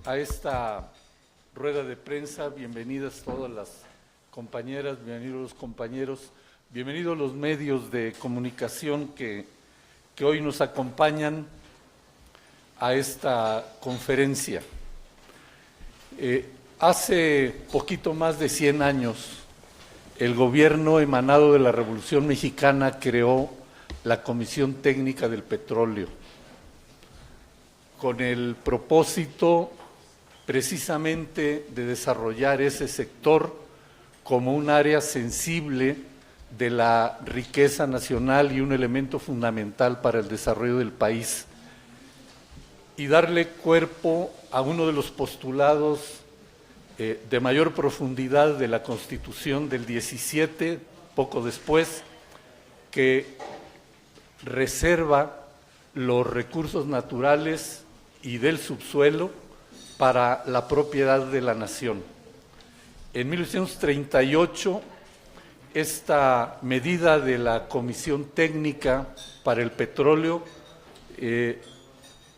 a esta rueda de prensa. Bienvenidas todas las compañeras, bienvenidos los compañeros, bienvenidos los medios de comunicación que hoy nos acompañan a esta conferencia. Hace poquito más de 100 años, el gobierno emanado de la Revolución Mexicana creó la Comisión Técnica del Petróleo, con el propósito precisamente de desarrollar ese sector como un área sensible de la riqueza nacional y un elemento fundamental para el desarrollo del país, y darle cuerpo a uno de los postulados de mayor profundidad de la Constitución del 17, poco después, que reserva los recursos naturales y del subsuelo para la propiedad de la nación. En 1938, esta medida de la Comisión Técnica para el Petróleo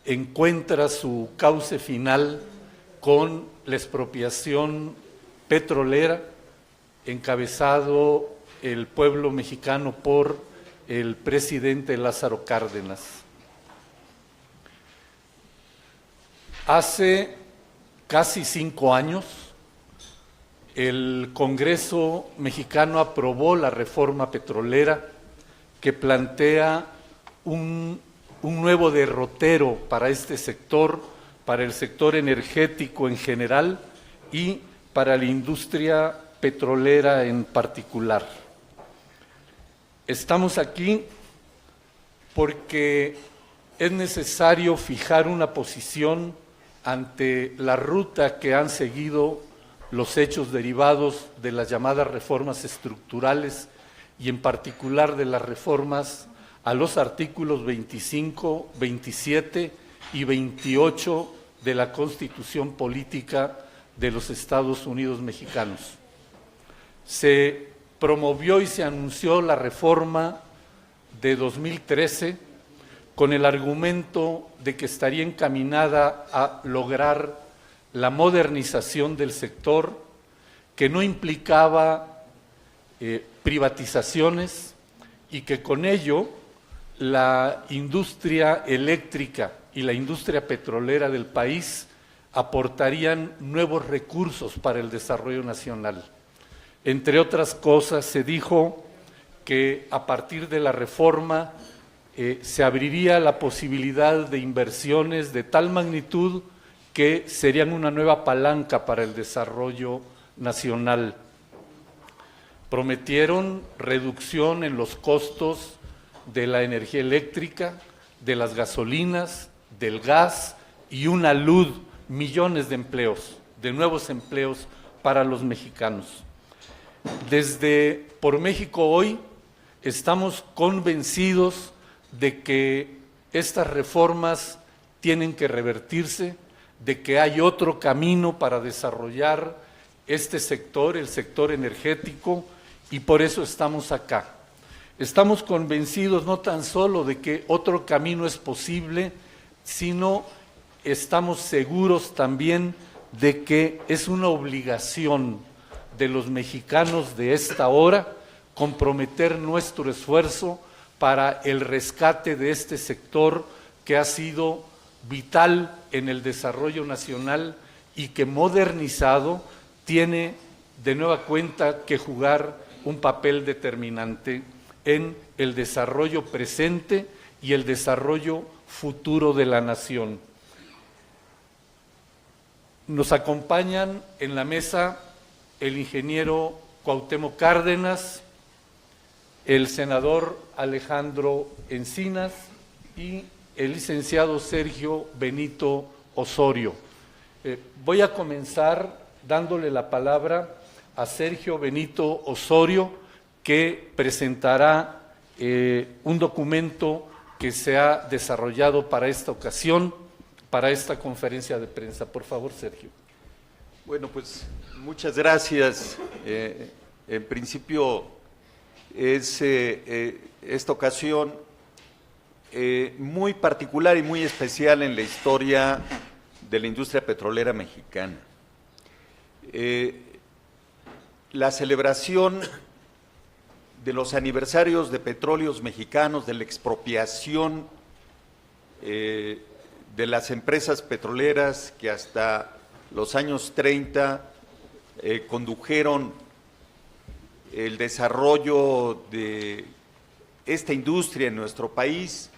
encuentra su cauce final con la expropiación petrolera, encabezado el pueblo mexicano por el presidente Lázaro Cárdenas. Hace casi 5 años, el Congreso mexicano aprobó la reforma petrolera que plantea un nuevo derrotero para este sector, para el sector energético en general y para la industria petrolera en particular. Estamos aquí porque es necesario fijar una posición ante la ruta que han seguido los hechos derivados de las llamadas reformas estructurales y en particular de las reformas a los artículos 25, 27 y 28 de la Constitución Política de los Estados Unidos Mexicanos. Se promovió y se anunció la reforma de 2013 con el argumento de que estaría encaminada a lograr la modernización del sector, que no implicaba privatizaciones y que con ello la industria eléctrica y la industria petrolera del país aportarían nuevos recursos para el desarrollo nacional. Entre otras cosas, se dijo que a partir de la reforma se abriría la posibilidad de inversiones de tal magnitud que serían una nueva palanca para el desarrollo nacional. Prometieron reducción en los costos de la energía eléctrica, de las gasolinas, del gas y una luz, millones de empleos, de nuevos empleos para los mexicanos. Desde Por México Hoy estamos convencidos de que estas reformas tienen que revertirse, de que hay otro camino para desarrollar este sector, el sector energético, y por eso estamos acá. Estamos convencidos no tan solo de que otro camino es posible, sino estamos seguros también de que es una obligación de los mexicanos de esta hora comprometer nuestro esfuerzo para el rescate de este sector que ha sido vital en el desarrollo nacional y que modernizado tiene de nueva cuenta que jugar un papel determinante en el desarrollo presente y el desarrollo futuro de la nación. Nos acompañan en la mesa el ingeniero Cuauhtémoc Cárdenas, el senador Alejandro Encinas y el licenciado Sergio Benito Osorio. Voy a comenzar dándole la palabra a Sergio Benito Osorio, que presentará un documento que se ha desarrollado para esta ocasión, para esta conferencia de prensa. Por favor, Sergio. Bueno, pues muchas gracias. En principio es esta ocasión muy particular y muy especial en la historia de la industria petrolera mexicana. La celebración de los aniversarios de Petróleos Mexicanos, de la expropiación de las empresas petroleras que hasta los años 30 condujeron el desarrollo de esta industria en nuestro país.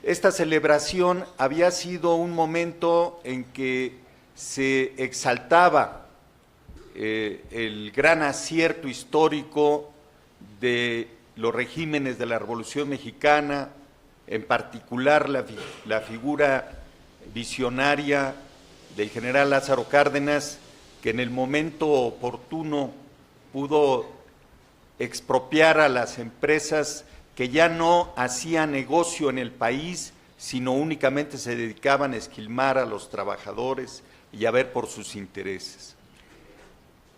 Esta celebración había sido un momento en que se exaltaba el gran acierto histórico de los regímenes de la Revolución Mexicana, en particular la figura visionaria del general Lázaro Cárdenas, que en el momento oportuno pudo expropiar a las empresas que ya no hacían negocio en el país, sino únicamente se dedicaban a esquilmar a los trabajadores y a ver por sus intereses.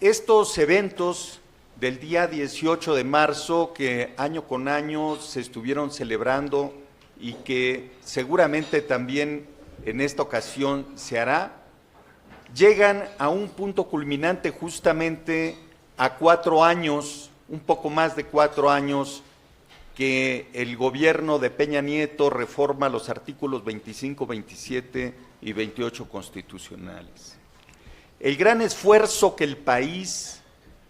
Estos eventos del día 18 de marzo, que año con año se estuvieron celebrando y que seguramente también en esta ocasión se hará, llegan a un punto culminante justamente a 4 años, un poco más de 4 años, que el gobierno de Peña Nieto reforma los artículos 25, 27 y 28 constitucionales. El gran esfuerzo que el país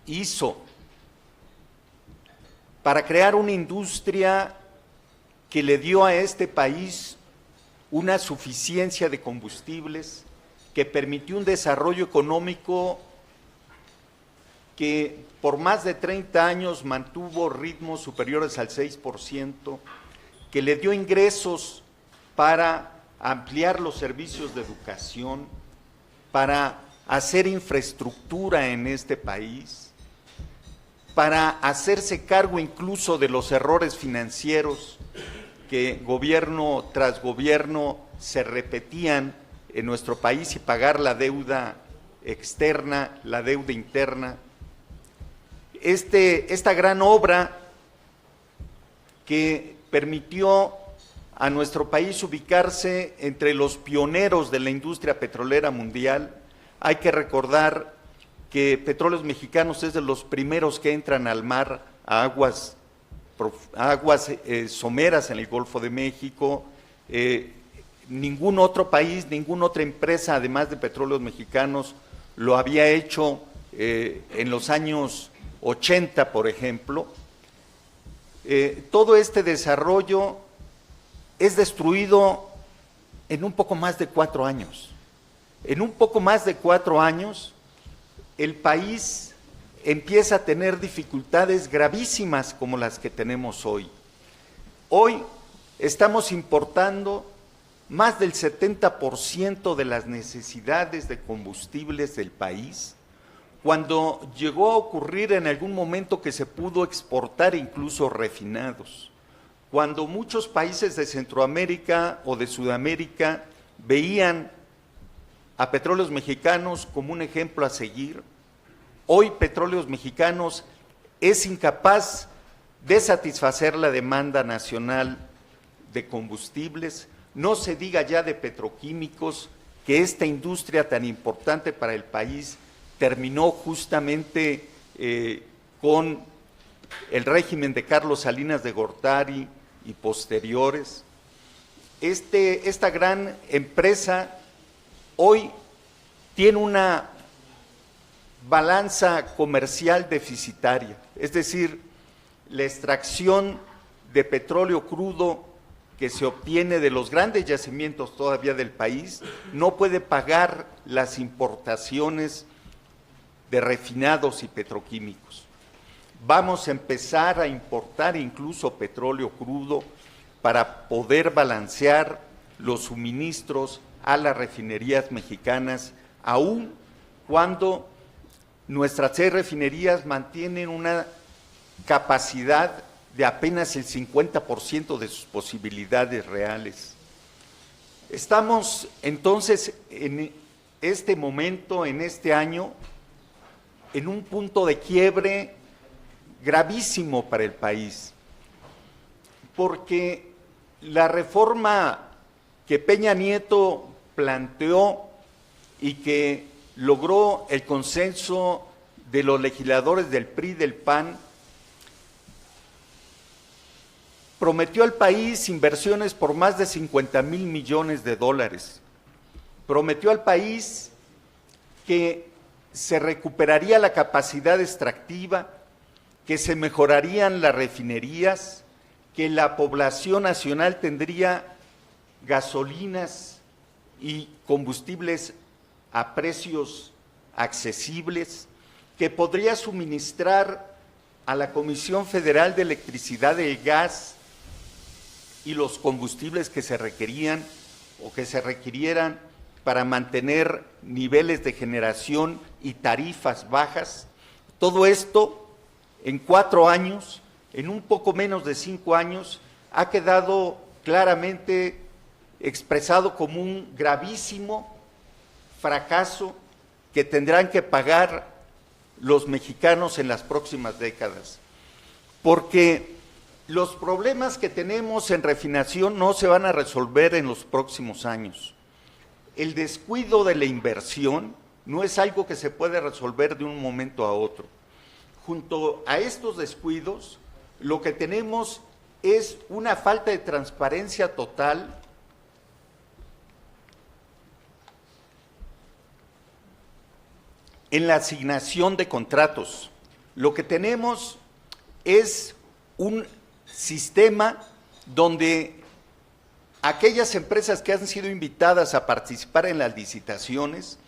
hizo para crear una industria que le dio a este país una suficiencia de combustibles, que permitió un desarrollo económico que por más de 30 años mantuvo ritmos superiores al 6%, que le dio ingresos para ampliar los servicios de educación, para hacer infraestructura en este país, para hacerse cargo incluso de los errores financieros que gobierno tras gobierno se repetían en nuestro país y pagar la deuda externa, la deuda interna. Esta gran obra que permitió a nuestro país ubicarse entre los pioneros de la industria petrolera mundial. Hay que recordar que Petróleos Mexicanos es de los primeros que entran al mar, a aguas someras en el Golfo de México. Ningún otro país, ninguna otra empresa, además de Petróleos Mexicanos, lo había hecho en los años 80, por ejemplo. Todo este desarrollo es destruido en un poco más de 4 años. En un poco más de 4 años, el país empieza a tener dificultades gravísimas como las que tenemos hoy. Hoy estamos importando más del 70% de las necesidades de combustibles del país, cuando llegó a ocurrir en algún momento que se pudo exportar incluso refinados, cuando muchos países de Centroamérica o de Sudamérica veían a Petróleos Mexicanos como un ejemplo a seguir. Hoy Petróleos Mexicanos es incapaz de satisfacer la demanda nacional de combustibles, no se diga ya de petroquímicos, que esta industria tan importante para el país terminó justamente con el régimen de Carlos Salinas de Gortari y posteriores. Esta gran empresa hoy tiene una balanza comercial deficitaria, es decir, la extracción de petróleo crudo que se obtiene de los grandes yacimientos todavía del país no puede pagar las importaciones de refinados y petroquímicos. Vamos a empezar a importar incluso petróleo crudo para poder balancear los suministros a las refinerías mexicanas, aun cuando nuestras 6 refinerías mantienen una capacidad de apenas el 50% de sus posibilidades reales. Estamos entonces en este momento, en este año, en un punto de quiebre gravísimo para el país, porque la reforma que Peña Nieto planteó y que logró el consenso de los legisladores del PRI, del PAN, prometió al país inversiones por más de 50,000 millones de dólares. Prometió al país que se recuperaría la capacidad extractiva, que se mejorarían las refinerías, que la población nacional tendría gasolinas y combustibles a precios accesibles, que podría suministrar a la Comisión Federal de Electricidad el gas y los combustibles que se requerían o que se requirieran para mantener niveles de generación y tarifas bajas. Todo esto en 4 años, en un poco menos de 5 años, ha quedado claramente expresado como un gravísimo fracaso que tendrán que pagar los mexicanos en las próximas décadas. Porque los problemas que tenemos en refinación no se van a resolver en los próximos años. El descuido de la inversión no es algo que se puede resolver de un momento a otro. Junto a estos descuidos, lo que tenemos es una falta de transparencia total en la asignación de contratos. Lo que tenemos es un sistema donde aquellas empresas que han sido invitadas a participar en las licitaciones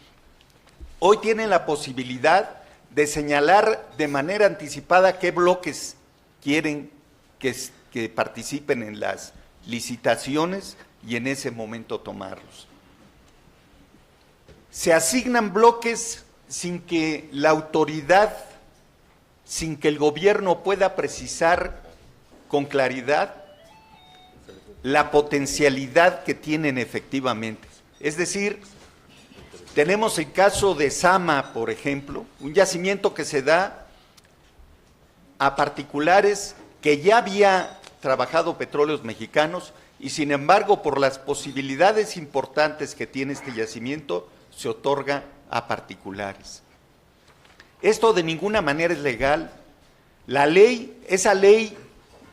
hoy tienen la posibilidad de señalar de manera anticipada qué bloques quieren que participen en las licitaciones y en ese momento tomarlos. Se asignan bloques sin que la autoridad, sin que el gobierno pueda precisar con claridad la potencialidad que tienen efectivamente. Es decir, tenemos el caso de Zama, por ejemplo, un yacimiento que se da a particulares que ya había trabajado Petróleos Mexicanos y sin embargo por las posibilidades importantes que tiene este yacimiento se otorga a particulares. Esto de ninguna manera es legal. La ley, esa ley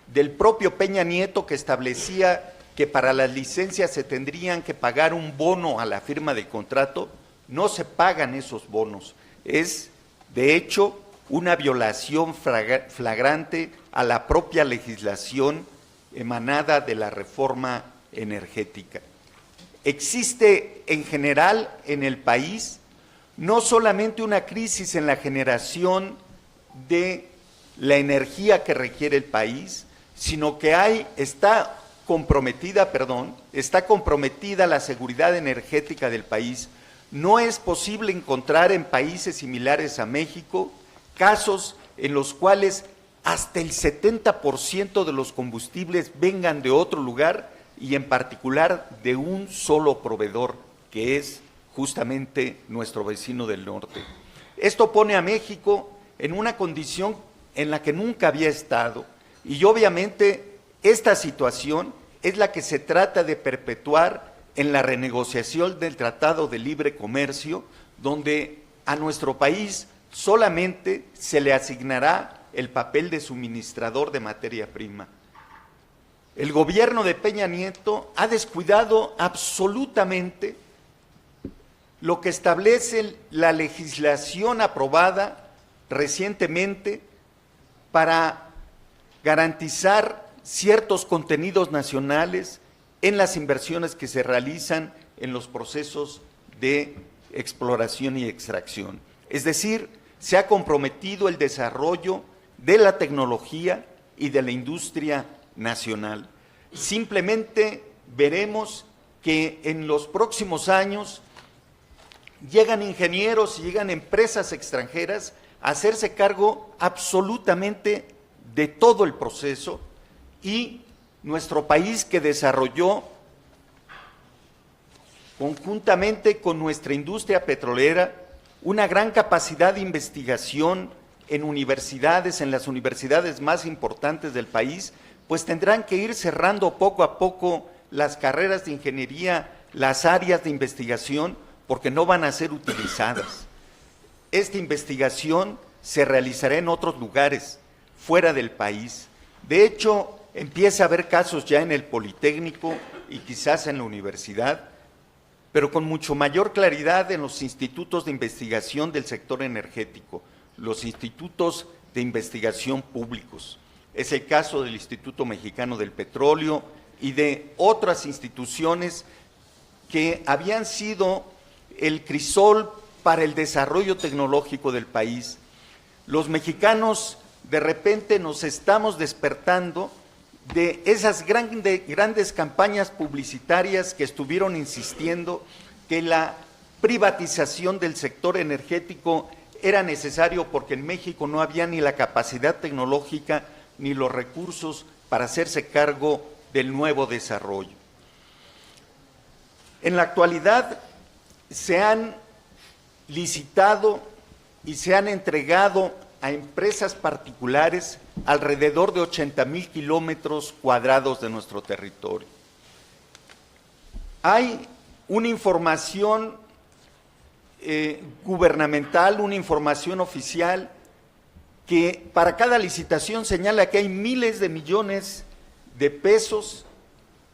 del propio Peña Nieto que establecía que para las licencias se tendrían que pagar un bono a la firma del contrato, no se pagan esos bonos. Es, de hecho, una violación flagrante a la propia legislación emanada de la reforma energética. Existe en general en el país no solamente una crisis en la generación de la energía que requiere el país, sino que está comprometida la seguridad energética del país. No es posible encontrar en países similares a México casos en los cuales hasta el 70% de los combustibles vengan de otro lugar y en particular de un solo proveedor, que es justamente nuestro vecino del norte. Esto pone a México en una condición en la que nunca había estado y obviamente esta situación es la que se trata de perpetuar en la renegociación del Tratado de Libre Comercio, donde a nuestro país solamente se le asignará el papel de suministrador de materia prima. El gobierno de Peña Nieto ha descuidado absolutamente lo que establece la legislación aprobada recientemente para garantizar ciertos contenidos nacionales en las inversiones que se realizan en los procesos de exploración y extracción. Es decir, se ha comprometido el desarrollo de la tecnología y de la industria nacional. Simplemente veremos que en los próximos años llegan ingenieros y llegan empresas extranjeras a hacerse cargo absolutamente de todo el proceso y nuestro país, que desarrolló conjuntamente con nuestra industria petrolera una gran capacidad de investigación en universidades, en las universidades más importantes del país, pues tendrán que ir cerrando poco a poco las carreras de ingeniería las áreas de investigación porque no van a ser utilizadas. Esta investigación se realizará en otros lugares, fuera del país. De hecho, empieza a haber casos ya en el Politécnico y quizás en la universidad, pero con mucho mayor claridad en los institutos de investigación del sector energético, los institutos de investigación públicos. Es el caso del Instituto Mexicano del Petróleo y de otras instituciones que habían sido el crisol para el desarrollo tecnológico del país. Los mexicanos de repente nos estamos despertando de esas grandes campañas publicitarias que estuvieron insistiendo que la privatización del sector energético era necesario porque en México no había ni la capacidad tecnológica ni los recursos para hacerse cargo del nuevo desarrollo. En la actualidad se han licitado y se han entregado a empresas particulares alrededor de 80,000 kilómetros cuadrados de nuestro territorio. Hay una información gubernamental, una información oficial que para cada licitación señala que hay miles de millones de pesos,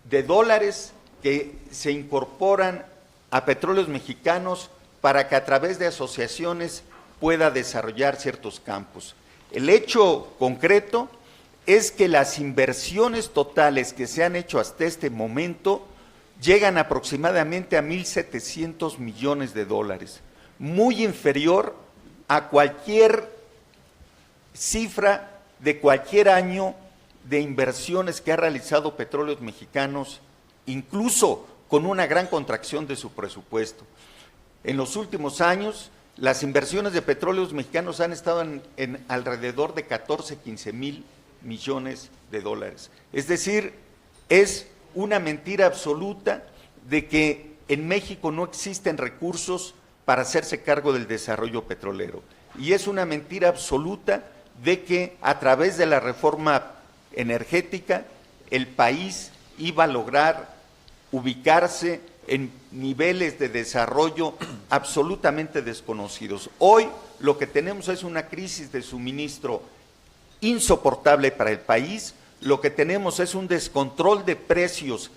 de dólares que se incorporan a Petróleos Mexicanos para que a través de asociaciones pueda desarrollar ciertos campos. El hecho concreto es que las inversiones totales que se han hecho hasta este momento llegan aproximadamente a 1,700 millones de dólares, muy inferior a cualquier cifra de cualquier año de inversiones que ha realizado Petróleos Mexicanos, incluso con una gran contracción de su presupuesto. En los últimos años, las inversiones de Petróleos Mexicanos han estado en alrededor de 14,000–15,000 millones de dólares. Es decir, es una mentira absoluta de que en México no existen recursos para hacerse cargo del desarrollo petrolero. Y es una mentira absoluta de que a través de la reforma energética el país iba a lograr ubicarse en niveles de desarrollo absolutamente desconocidos. Hoy lo que tenemos es una crisis de suministro insoportable para el país, lo que tenemos es un descontrol de precios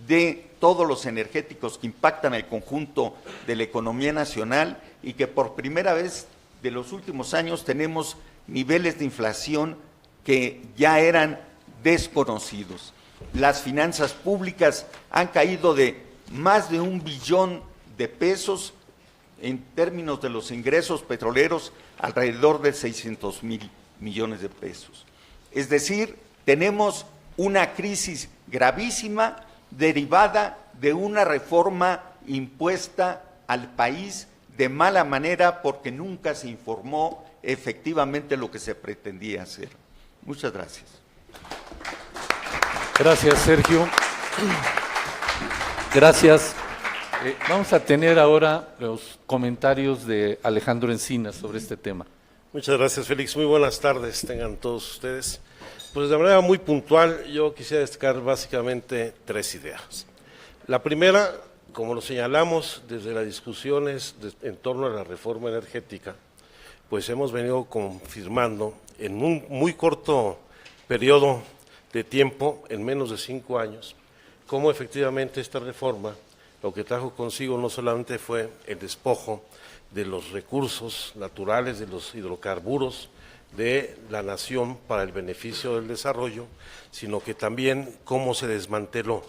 de todos los energéticos que impactan el conjunto de la economía nacional y que por primera vez de los últimos años tenemos niveles de inflación que ya eran desconocidos. Las finanzas públicas han caído de más de 1 billón de pesos en términos de los ingresos petroleros, alrededor de 600,000 millones de pesos. Es decir, tenemos una crisis gravísima derivada de una reforma impuesta al país de mala manera porque nunca se informó efectivamente lo que se pretendía hacer. Muchas gracias. Gracias, Sergio. Gracias. Vamos a tener ahora los comentarios de Alejandro Encinas sobre este tema. Muchas gracias, Félix. Muy buenas tardes tengan todos ustedes. Pues de manera muy puntual, yo quisiera destacar básicamente 3 ideas. La primera, como lo señalamos desde las discusiones en torno a la reforma energética, pues hemos venido confirmando en un muy corto periodo de tiempo, en menos de 5 años, cómo efectivamente esta reforma lo que trajo consigo no solamente fue el despojo de los recursos naturales, de los hidrocarburos de la nación para el beneficio del desarrollo, sino que también cómo se desmanteló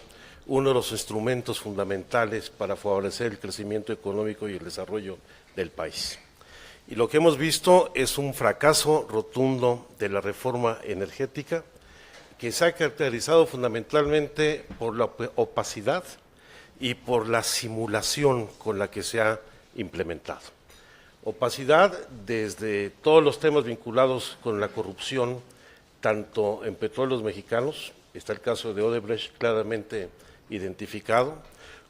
uno de los instrumentos fundamentales para favorecer el crecimiento económico y el desarrollo del país. Y lo que hemos visto es un fracaso rotundo de la reforma energética que se ha caracterizado fundamentalmente por la opacidad y por la simulación con la que se ha implementado. Opacidad desde todos los temas vinculados con la corrupción, tanto en Petróleos Mexicanos, está el caso de Odebrecht claramente identificado,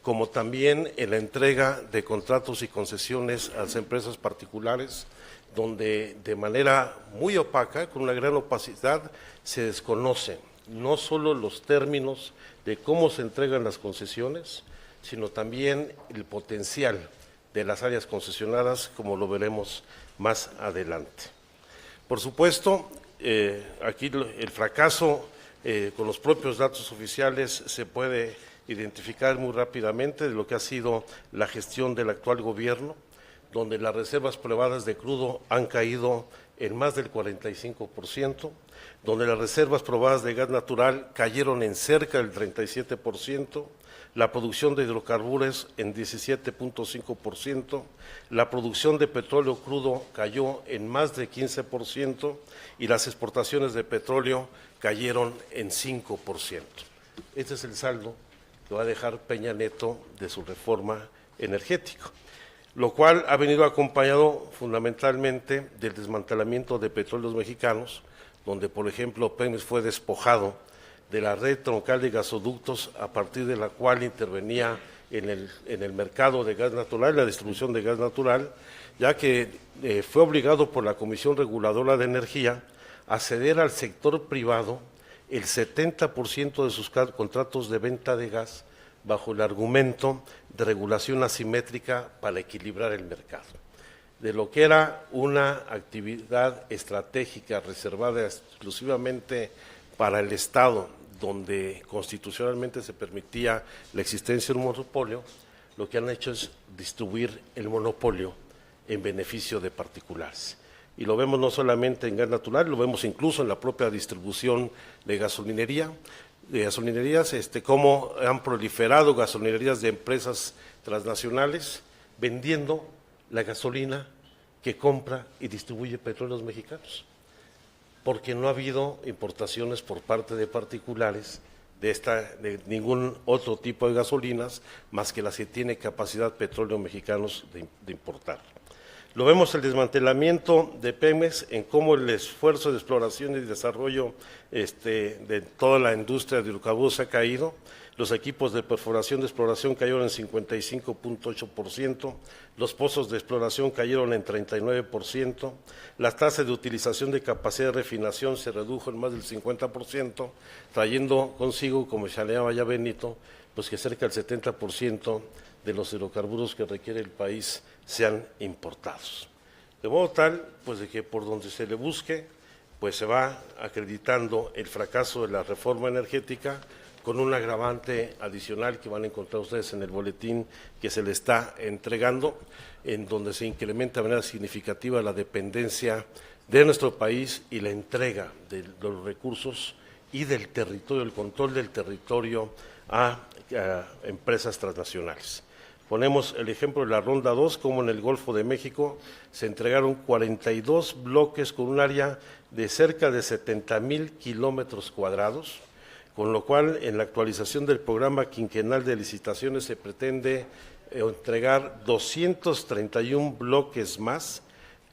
como también en la entrega de contratos y concesiones a las empresas particulares, donde de manera muy opaca, con una gran opacidad, se desconocen no solo los términos de cómo se entregan las concesiones, sino también el potencial de las áreas concesionadas, como lo veremos más adelante. Por supuesto, aquí el fracaso con los propios datos oficiales se puede identificar muy rápidamente de lo que ha sido la gestión del actual gobierno, donde las reservas probadas de crudo han caído en más del 45%, donde las reservas probadas de gas natural cayeron en cerca del 37%, la producción de hidrocarburos en 17.5%, la producción de petróleo crudo cayó en más de 15% y las exportaciones de petróleo cayeron en 5%. Este es el saldo que va a dejar Peña Nieto de su reforma energética, lo cual ha venido acompañado fundamentalmente del desmantelamiento de Petróleos Mexicanos, donde, por ejemplo, Pemex fue despojado de la red troncal de gasoductos a partir de la cual intervenía en el mercado de gas natural, la distribución de gas natural, ya que fue obligado por la Comisión Reguladora de Energía a ceder al sector privado el 70% de sus contratos de venta de gas bajo el argumento de regulación asimétrica para equilibrar el mercado. De lo que era una actividad estratégica reservada exclusivamente para el Estado, donde constitucionalmente se permitía la existencia de un monopolio, lo que han hecho es distribuir el monopolio en beneficio de particulares. Y lo vemos no solamente en gas natural, lo vemos incluso en la propia distribución de gasolinerías, cómo han proliferado gasolinerías de empresas transnacionales vendiendo la gasolina que compra y distribuye Petróleos Mexicanos, porque no ha habido importaciones por parte de particulares de ningún otro tipo de gasolinas más que las que tiene capacidad Petróleos Mexicanos de importar. Lo vemos el desmantelamiento de Pemex en cómo el esfuerzo de exploración y desarrollo de toda la industria de hidrocarburos ha caído. Los equipos de perforación de exploración cayeron en 55.8%, los pozos de exploración cayeron en 39%, la tasa de utilización de capacidad de refinación se redujo en más del 50%, trayendo consigo, como señalaba ya Benito, pues que cerca del 70% de los hidrocarburos que requiere el país sean importados. De modo tal, pues de que por donde se le busque, pues se va acreditando el fracaso de la reforma energética, con un agravante adicional que van a encontrar ustedes en el boletín que se le está entregando, en donde se incrementa de manera significativa la dependencia de nuestro país y la entrega de los recursos y del territorio, el control del territorio a empresas transnacionales. Ponemos el ejemplo de la Ronda 2, como en el Golfo de México se entregaron 42 bloques con un área de cerca de 70,000 kilómetros cuadrados, con lo cual en la actualización del programa quinquenal de licitaciones se pretende entregar 231 bloques más,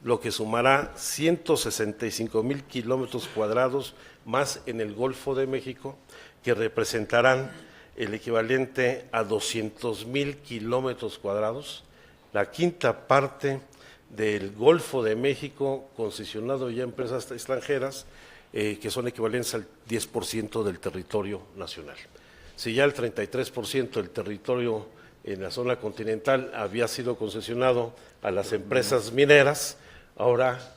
lo que sumará 165,000 kilómetros cuadrados más en el Golfo de México, que representarán el equivalente a 200,000 kilómetros cuadrados, la quinta parte del Golfo de México concesionado ya a empresas extranjeras, que son equivalentes al 10% del territorio nacional. Si ya el 33% del territorio en la zona continental había sido concesionado a las empresas mineras, ahora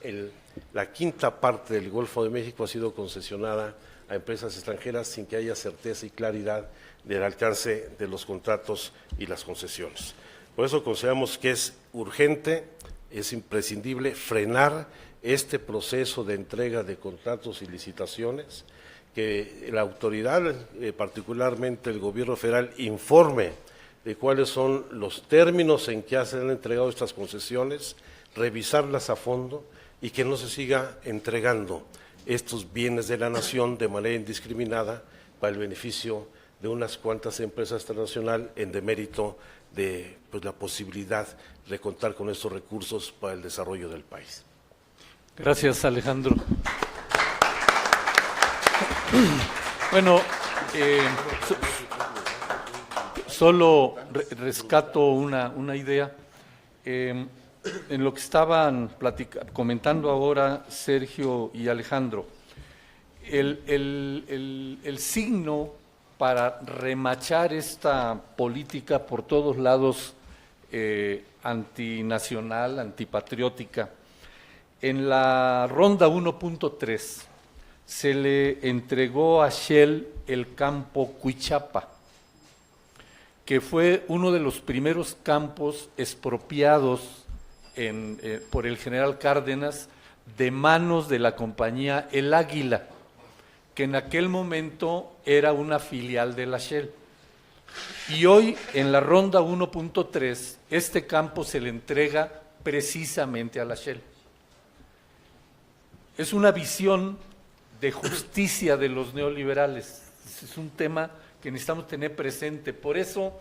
la quinta parte del Golfo de México ha sido concesionada a empresas extranjeras sin que haya certeza y claridad del alcance de los contratos y las concesiones. Por eso consideramos que es urgente, es imprescindible frenar este proceso de entrega de contratos y licitaciones, que la autoridad, particularmente el gobierno federal, informe de cuáles son los términos en que se han entregado estas concesiones, revisarlas a fondo y que no se siga entregando estos bienes de la nación de manera indiscriminada para el beneficio de unas cuantas empresas transnacionales en demérito de la posibilidad de contar con estos recursos para el desarrollo del país. Gracias, Alejandro. Bueno, solo rescato una idea. En lo que estaban comentando ahora Sergio y Alejandro, el signo para remachar esta política por todos lados antinacional, antipatriótica. En la ronda 1.3 se le entregó a Shell el campo Cuichapa, que fue uno de los primeros campos expropiados por el general Cárdenas de manos de la compañía El Águila, que en aquel momento era una filial de la Shell. Y hoy, en la ronda 1.3, este campo se le entrega precisamente a la Shell. Es una visión de justicia de los neoliberales. Es un tema que necesitamos tener presente. Por eso,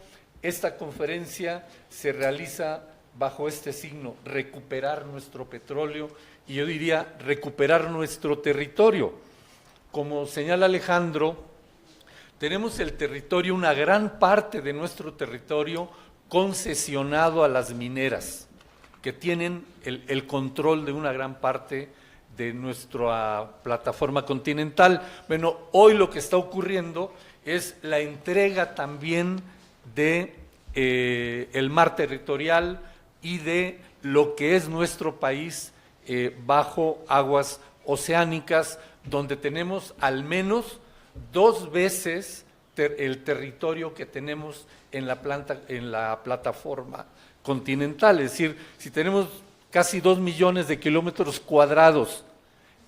esta conferencia se realiza bajo este signo: recuperar nuestro petróleo, y yo diría recuperar nuestro territorio. Como señala Alejandro, tenemos el territorio, una gran parte de nuestro territorio concesionado a las mineras, que tienen el control de una gran parte de nuestra plataforma continental. Bueno, hoy lo que está ocurriendo es la entrega también de el mar territorial y de lo que es nuestro país bajo aguas oceánicas, donde tenemos al menos 2 veces el territorio que tenemos en la plataforma continental. Es decir, si tenemos casi 2 millones de kilómetros cuadrados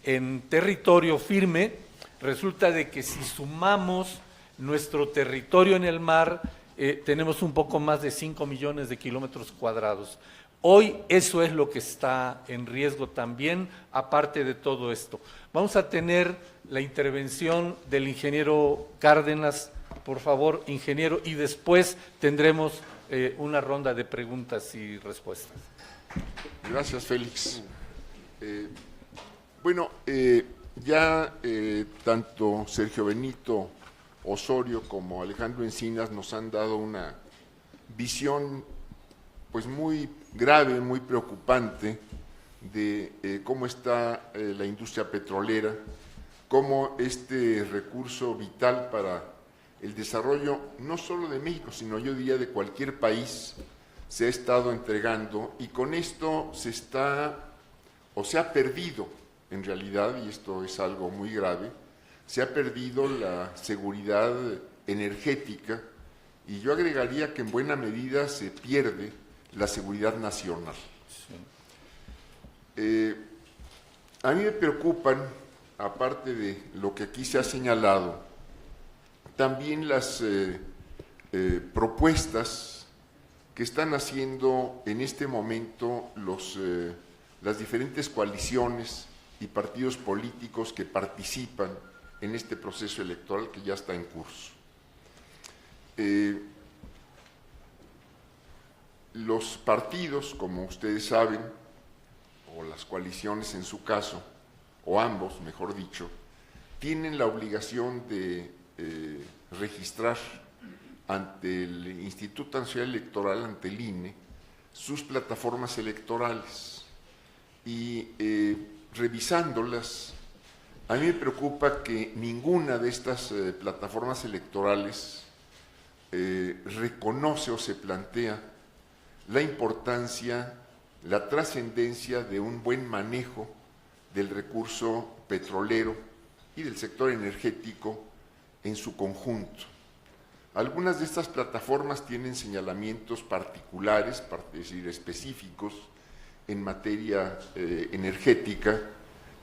en territorio firme, resulta de que si sumamos nuestro territorio en el mar, tenemos un poco más de 5 millones de kilómetros cuadrados. Hoy eso es lo que está en riesgo también, aparte de todo esto. Vamos a tener la intervención del ingeniero Cárdenas, por favor, ingeniero, y después tendremos una ronda de preguntas y respuestas. Gracias, Félix. Ya tanto Sergio Benito Osorio como Alejandro Encinas nos han dado una visión pues muy grave, muy preocupante de cómo está la industria petrolera, cómo este recurso vital para el desarrollo no solo de México, sino yo diría de cualquier país, se ha estado entregando, y con esto se ha perdido en realidad, y esto es algo muy grave, se ha perdido la seguridad energética, y yo agregaría que en buena medida se pierde la seguridad nacional. A mí me preocupan, aparte de lo que aquí se ha señalado, también las propuestas que están haciendo en este momento las diferentes coaliciones y partidos políticos que participan en este proceso electoral que ya está en curso. Los partidos, como ustedes saben, o las coaliciones en su caso, o ambos, mejor dicho, tienen la obligación de registrar ante el Instituto Nacional Electoral, ante el INE, sus plataformas electorales. Y revisándolas, a mí me preocupa que ninguna de estas plataformas electorales reconoce o se plantea la importancia, la trascendencia de un buen manejo del recurso petrolero y del sector energético en su conjunto. Algunas de estas plataformas tienen señalamientos particulares, es decir, específicos en materia energética,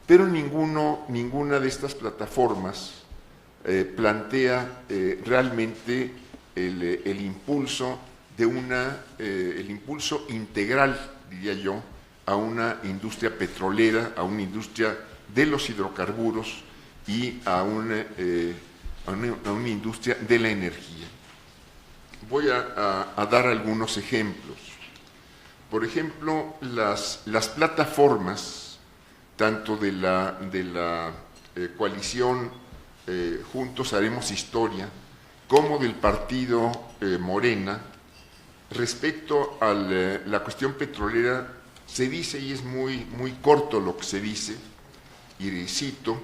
pero ninguna de estas plataformas plantea realmente el impulso el impulso integral, diría yo, a una industria petrolera, a una industria de los hidrocarburos y a una industria de la energía. Voy a dar algunos ejemplos. Por ejemplo, las plataformas, tanto de la coalición Juntos Haremos Historia, como del partido Morena, respecto a la cuestión petrolera, se dice, y es muy corto lo que se dice, y cito: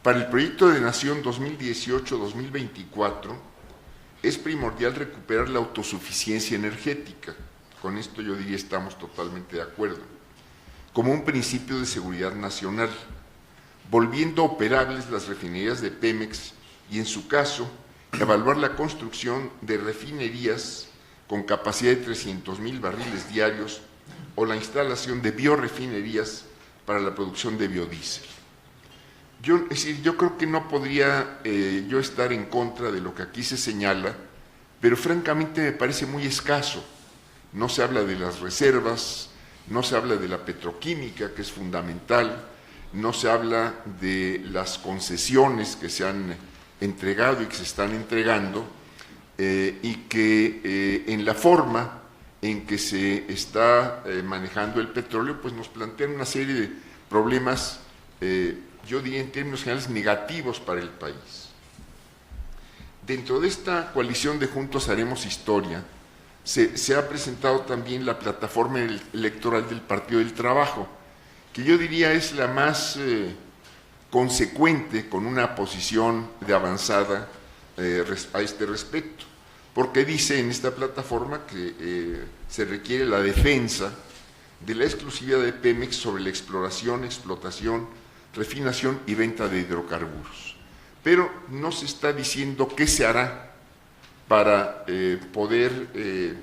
Para el proyecto de Nación 2018-2024 es primordial recuperar la autosuficiencia energética. Con esto yo diría estamos totalmente de acuerdo, como un principio de seguridad nacional, volviendo operables las refinerías de Pemex y, en su caso, evaluar la construcción de refinerías con capacidad de 300,000 barriles diarios o la instalación de biorefinerías para la producción de biodiesel. Es decir, yo creo que no podría yo estar en contra de lo que aquí se señala, pero francamente me parece muy escaso. No se habla de las reservas, no se habla de la petroquímica, que es fundamental, no se habla de las concesiones que se han entregado y que se están entregando, y que en la forma en que se está manejando el petróleo, pues nos plantean una serie de problemas, yo diría en términos generales, negativos para el país. Dentro de esta coalición de Juntos Haremos Historia, se ha presentado también la plataforma electoral del Partido del Trabajo, que yo diría es la más consecuente con una posición de avanzada a este respecto, porque dice en esta plataforma que se requiere la defensa de la exclusividad de Pemex sobre la exploración, explotación, refinación y venta de hidrocarburos. Pero no se está diciendo qué se hará para poder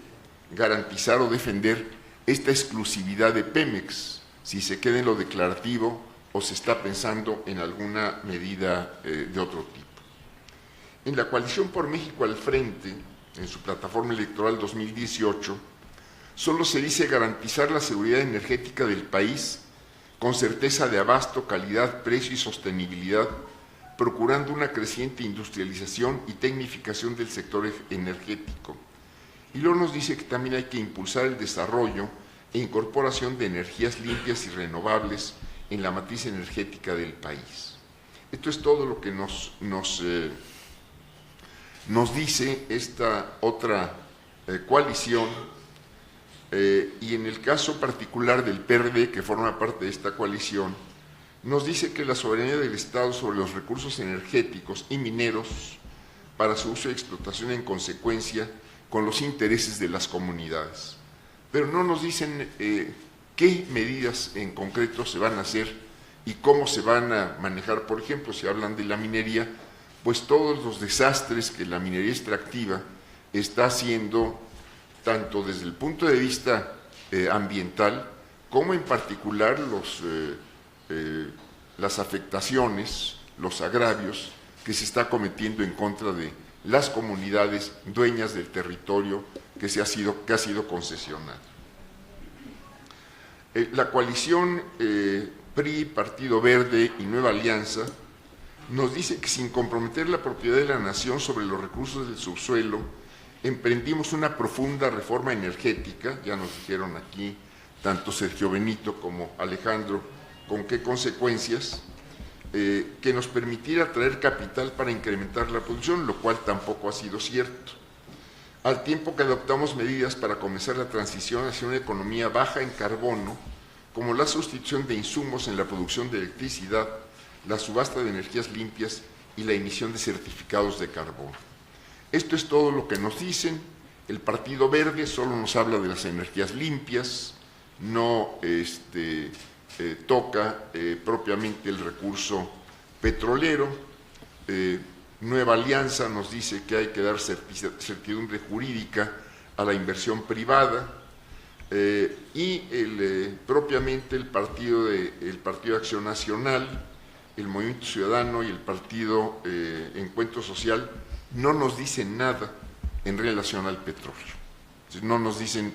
garantizar o defender esta exclusividad de Pemex, si se queda en lo declarativo o se está pensando en alguna medida de otro tipo. En la Coalición por México al Frente, en su plataforma electoral 2018, solo se dice garantizar la seguridad energética del país con certeza de abasto, calidad, precio y sostenibilidad, procurando una creciente industrialización y tecnificación del sector energético. Y luego nos dice que también hay que impulsar el desarrollo e incorporación de energías limpias y renovables en la matriz energética del país. Esto es todo lo que nos dice esta otra coalición, y en el caso particular del PRD, que forma parte de esta coalición, nos dice que la soberanía del Estado sobre los recursos energéticos y mineros para su uso y explotación en consecuencia con los intereses de las comunidades. Pero no nos dicen qué medidas en concreto se van a hacer y cómo se van a manejar. Por ejemplo, si hablan de la minería, pues todos los desastres que la minería extractiva está haciendo, tanto desde el punto de vista ambiental, como en particular las afectaciones, los agravios que se está cometiendo en contra de las comunidades dueñas del territorio que ha sido concesionado. La coalición PRI, Partido Verde y Nueva Alianza nos dice que sin comprometer la propiedad de la nación sobre los recursos del subsuelo, emprendimos una profunda reforma energética, ya nos dijeron aquí tanto Sergio Benito como Alejandro con qué consecuencias, que nos permitiera traer capital para incrementar la producción, lo cual tampoco ha sido cierto. Al tiempo que adoptamos medidas para comenzar la transición hacia una economía baja en carbono, como la sustitución de insumos en la producción de electricidad, la subasta de energías limpias y la emisión de certificados de carbono. Esto es todo lo que nos dicen. El Partido Verde solo nos habla de las energías limpias, no toca propiamente el recurso petrolero. Nueva Alianza nos dice que hay que dar certidumbre jurídica a la inversión privada, y propiamente el Partido de Acción Nacional, el Movimiento Ciudadano y el Partido Encuentro Social no nos dicen nada en relación al petróleo. No nos dicen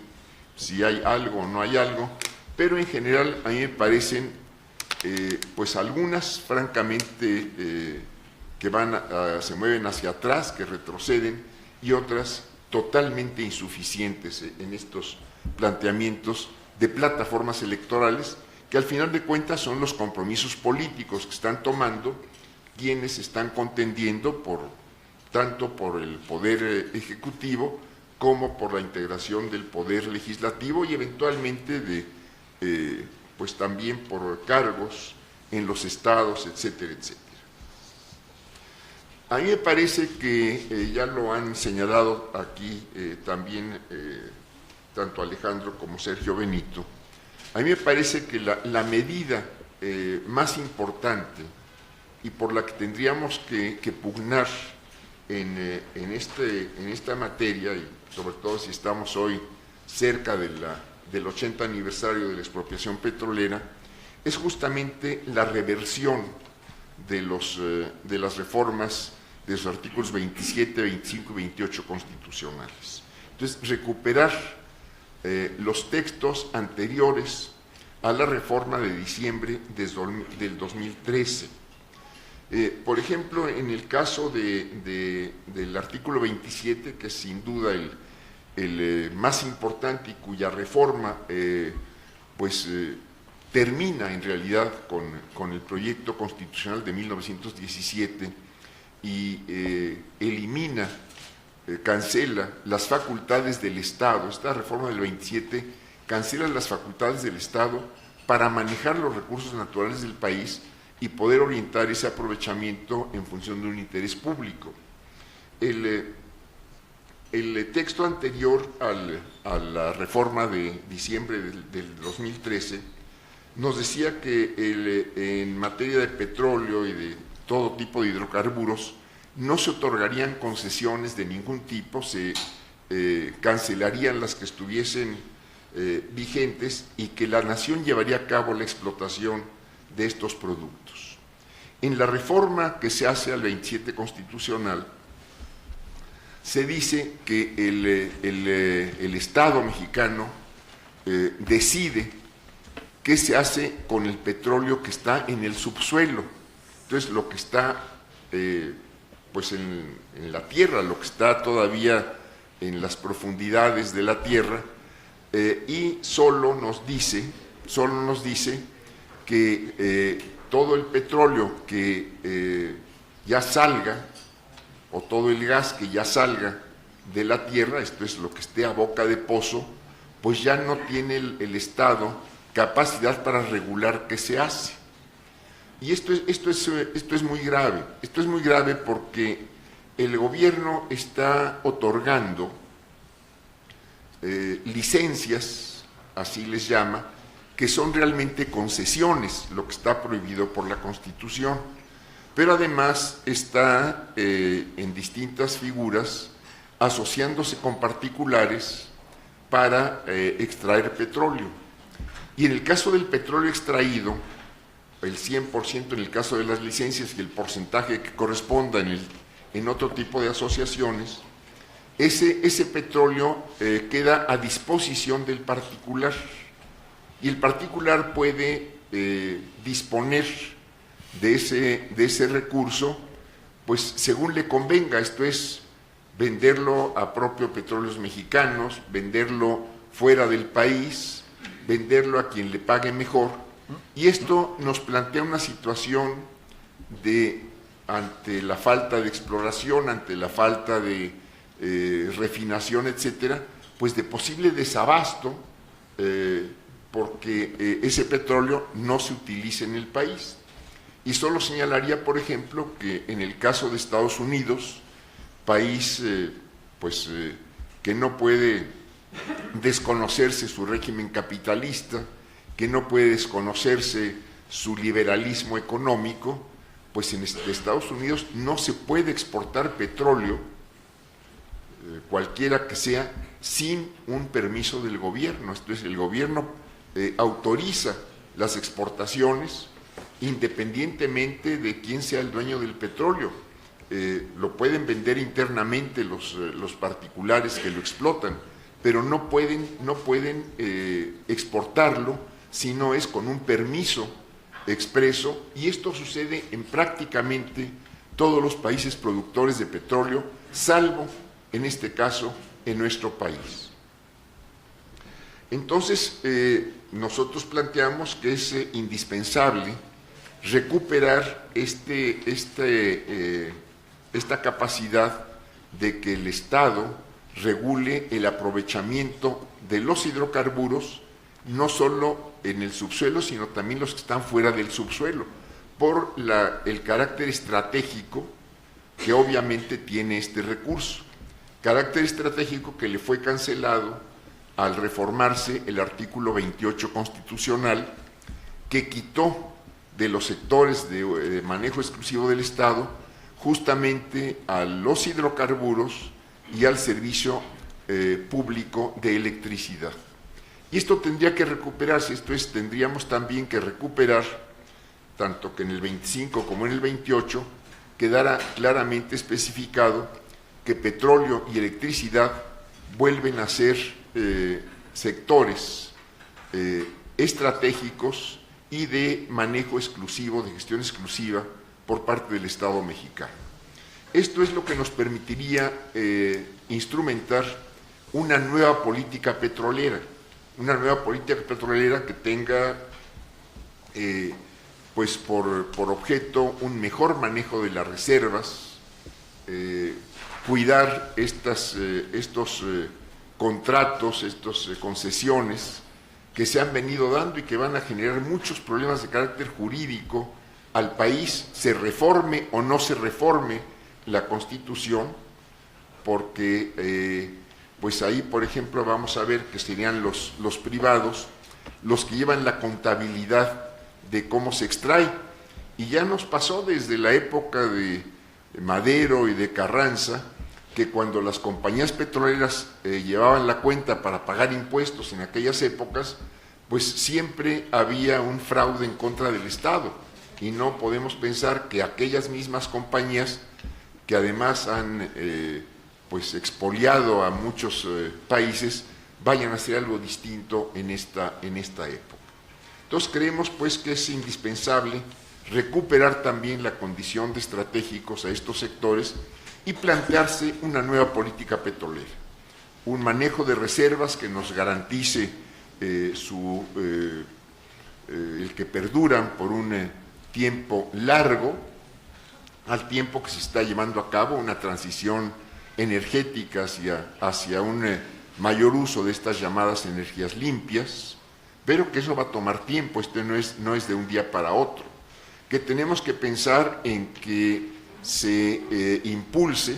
si hay algo o no hay algo, pero en general a mí me parecen pues algunas francamente que se mueven hacia atrás, que retroceden, y otras totalmente insuficientes en estos planteamientos de plataformas electorales, que al final de cuentas son los compromisos políticos que están tomando quienes están contendiendo tanto por el poder ejecutivo como por la integración del poder legislativo y eventualmente pues también por cargos en los estados, etcétera, etcétera. A mí me parece que ya lo han señalado aquí también tanto Alejandro como Sergio Benito. A mí me parece que la medida más importante y por la que tendríamos que pugnar en esta materia, y sobre todo si estamos hoy cerca del 80 aniversario de la expropiación petrolera, es justamente la reversión de las reformas de los artículos 27, 25 y 28 constitucionales. Entonces, recuperar los textos anteriores a la reforma de diciembre del 2013. Por ejemplo, en el caso del artículo 27, que es sin duda el más importante y cuya reforma termina en realidad con el proyecto constitucional de 1917 y elimina, cancela las facultades del Estado. Esta reforma del 27 cancela las facultades del Estado para manejar los recursos naturales del país y poder orientar ese aprovechamiento en función de un interés público. El texto anterior a la reforma de diciembre del 2013 nos decía que en materia de petróleo y de todo tipo de hidrocarburos no se otorgarían concesiones de ningún tipo, se cancelarían las que estuviesen vigentes y que la nación llevaría a cabo la explotación de estos productos. En la reforma que se hace al 27 constitucional, se dice que el Estado mexicano decide qué se hace con el petróleo que está en el subsuelo. Entonces, lo que está en la tierra, lo que está todavía en las profundidades de la tierra, y solo nos dice que todo el petróleo que ya salga, o todo el gas que ya salga de la tierra, esto es lo que esté a boca de pozo, pues ya no tiene el Estado capacidad para regular qué se hace. Y esto es muy grave. Esto es muy grave porque el gobierno está otorgando licencias, así les llama, que son realmente concesiones, lo que está prohibido por la Constitución. Pero además está en distintas figuras asociándose con particulares para extraer petróleo. Y en el caso del petróleo extraído, el 100% en el caso de las licencias y el porcentaje que corresponda en otro tipo de asociaciones, ese petróleo queda a disposición del particular. Y el particular puede disponer de ese recurso, pues según le convenga, esto es venderlo a propio Petróleos Mexicanos, venderlo fuera del país, venderlo a quien le pague mejor, y esto nos plantea una situación ante la falta de exploración, ante la falta de refinación, etcétera, pues de posible desabasto, porque ese petróleo no se utiliza en el país. Y solo señalaría, por ejemplo, que en el caso de Estados Unidos, país que no puede desconocerse su régimen capitalista, que no puede desconocerse su liberalismo económico, pues en Estados Unidos no se puede exportar petróleo, cualquiera que sea, sin un permiso del gobierno. Entonces el gobierno autoriza las exportaciones independientemente de quién sea el dueño del petróleo. Lo pueden vender internamente los particulares que lo explotan, pero no pueden exportarlo si no es con un permiso expreso, y esto sucede en prácticamente todos los países productores de petróleo, salvo, en este caso, en nuestro país. Entonces, nosotros planteamos que es indispensable recuperar esta capacidad de que el Estado regule el aprovechamiento de los hidrocarburos, no solo en el subsuelo, sino también los que están fuera del subsuelo, por el carácter estratégico que obviamente tiene este recurso. Carácter estratégico que le fue cancelado al reformarse el artículo 28 constitucional, que quitó de los sectores de manejo exclusivo del Estado justamente a los hidrocarburos y al servicio público de electricidad. Y esto tendría que recuperarse, esto es, tendríamos también que recuperar, tanto que en el 25 como en el 28, quedara claramente especificado que petróleo y electricidad vuelven a ser sectores estratégicos y de manejo exclusivo, de gestión exclusiva por parte del Estado mexicano. Esto es lo que nos permitiría instrumentar una nueva política petrolera, que tenga pues por objeto un mejor manejo de las reservas, cuidar estos contratos, estas concesiones que se han venido dando y que van a generar muchos problemas de carácter jurídico al país, se reforme o no se reforme la Constitución, porque pues ahí, por ejemplo, vamos a ver que serían los privados los que llevan la contabilidad de cómo se extrae, y ya nos pasó desde la época de Madero y de Carranza, que cuando las compañías petroleras llevaban la cuenta para pagar impuestos en aquellas épocas, pues siempre había un fraude en contra del Estado, y no podemos pensar que aquellas mismas compañías, que además han pues expoliado a muchos países, vayan a hacer algo distinto en esta época. Entonces creemos pues que es indispensable recuperar también la condición de estratégicos a estos sectores y plantearse una nueva política petrolera, un manejo de reservas que nos garantice el que perduran por un tiempo largo, al tiempo que se está llevando a cabo una transición energética hacia un mayor uso de estas llamadas energías limpias, pero que eso va a tomar tiempo, esto no es de un día para otro, que tenemos que pensar en que se impulse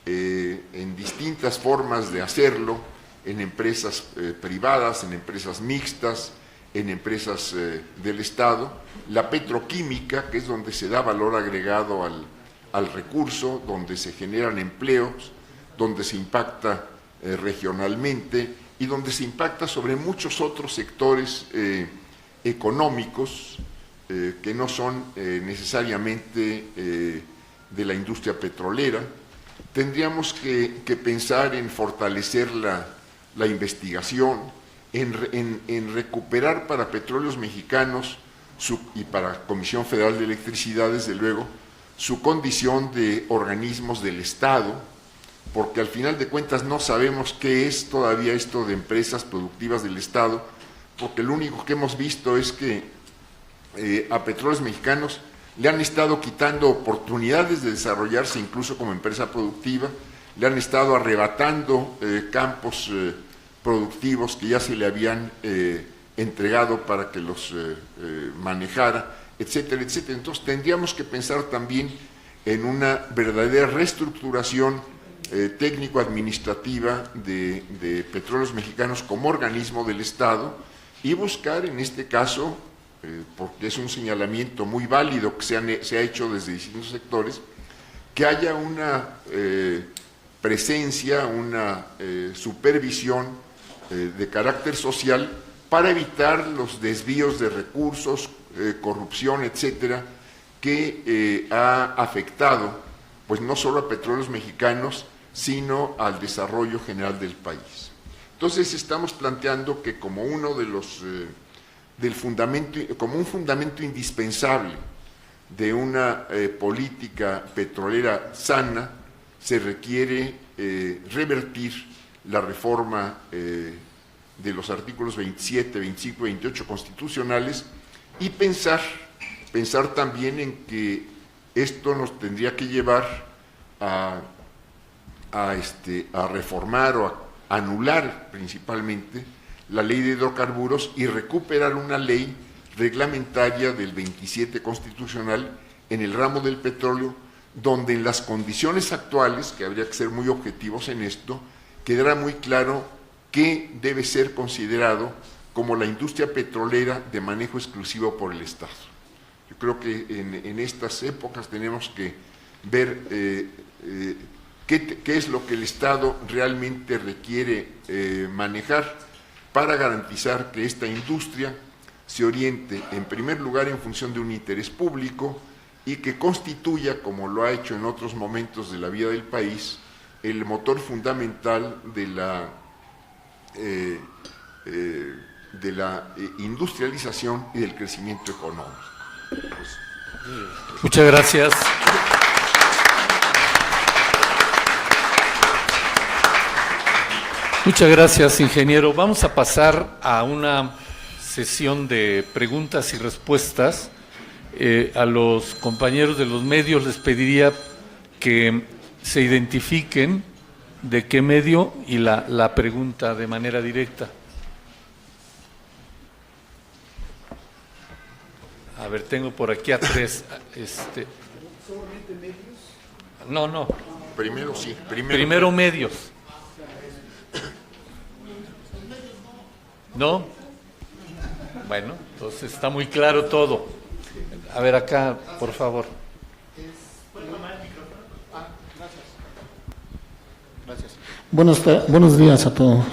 en distintas formas de hacerlo, en empresas privadas, en empresas mixtas, en empresas del Estado, la petroquímica, que es donde se da valor agregado al recurso, donde se generan empleos, donde se impacta regionalmente y donde se impacta sobre muchos otros sectores económicos que no son necesariamente de la industria petrolera. Tendríamos que pensar en fortalecer la investigación, en recuperar para Petróleos Mexicanos y para Comisión Federal de Electricidad, desde luego, su condición de organismos del Estado, porque al final de cuentas no sabemos qué es todavía esto de empresas productivas del Estado, porque lo único que hemos visto es que a Petróleos Mexicanos le han estado quitando oportunidades de desarrollarse incluso como empresa productiva, le han estado arrebatando campos productivos que ya se le habían entregado para que los manejara, etcétera, etcétera. Entonces tendríamos que pensar también en una verdadera reestructuración técnico-administrativa de Petróleos Mexicanos como organismo del Estado y buscar en este caso, porque es un señalamiento muy válido que se ha hecho desde distintos sectores, que haya una presencia, una supervisión de carácter social para evitar los desvíos de recursos, corrupción, etcétera, que ha afectado pues no solo a Petróleos Mexicanos, sino al desarrollo general del país. Entonces estamos planteando que como uno de los como un fundamento indispensable de una política petrolera sana, se requiere revertir la reforma de los artículos 27, 25 y 28 constitucionales y pensar también en que esto nos tendría que llevar a reformar o a anular principalmente la ley de hidrocarburos y recuperar una ley reglamentaria del 27 constitucional en el ramo del petróleo donde en las condiciones actuales, que habría que ser muy objetivos en esto, quedará muy claro qué debe ser considerado como la industria petrolera de manejo exclusivo por el Estado. Yo creo que en estas épocas tenemos que ver qué es lo que el Estado realmente requiere manejar para garantizar que esta industria se oriente en primer lugar en función de un interés público y que constituya, como lo ha hecho en otros momentos de la vida del país, el motor fundamental de la industrialización y del crecimiento económico. Muchas gracias. Muchas gracias, ingeniero. Vamos a pasar a una sesión de preguntas y respuestas. A los compañeros de los medios les pediría que se identifiquen de qué medio y la pregunta de manera directa. A ver, tengo por aquí a tres. ¿Solamente medios? No. Primero sí. Primero medios. ¿No? Bueno, entonces está muy claro todo. A ver acá, por favor. Gracias. Buenos días a todos.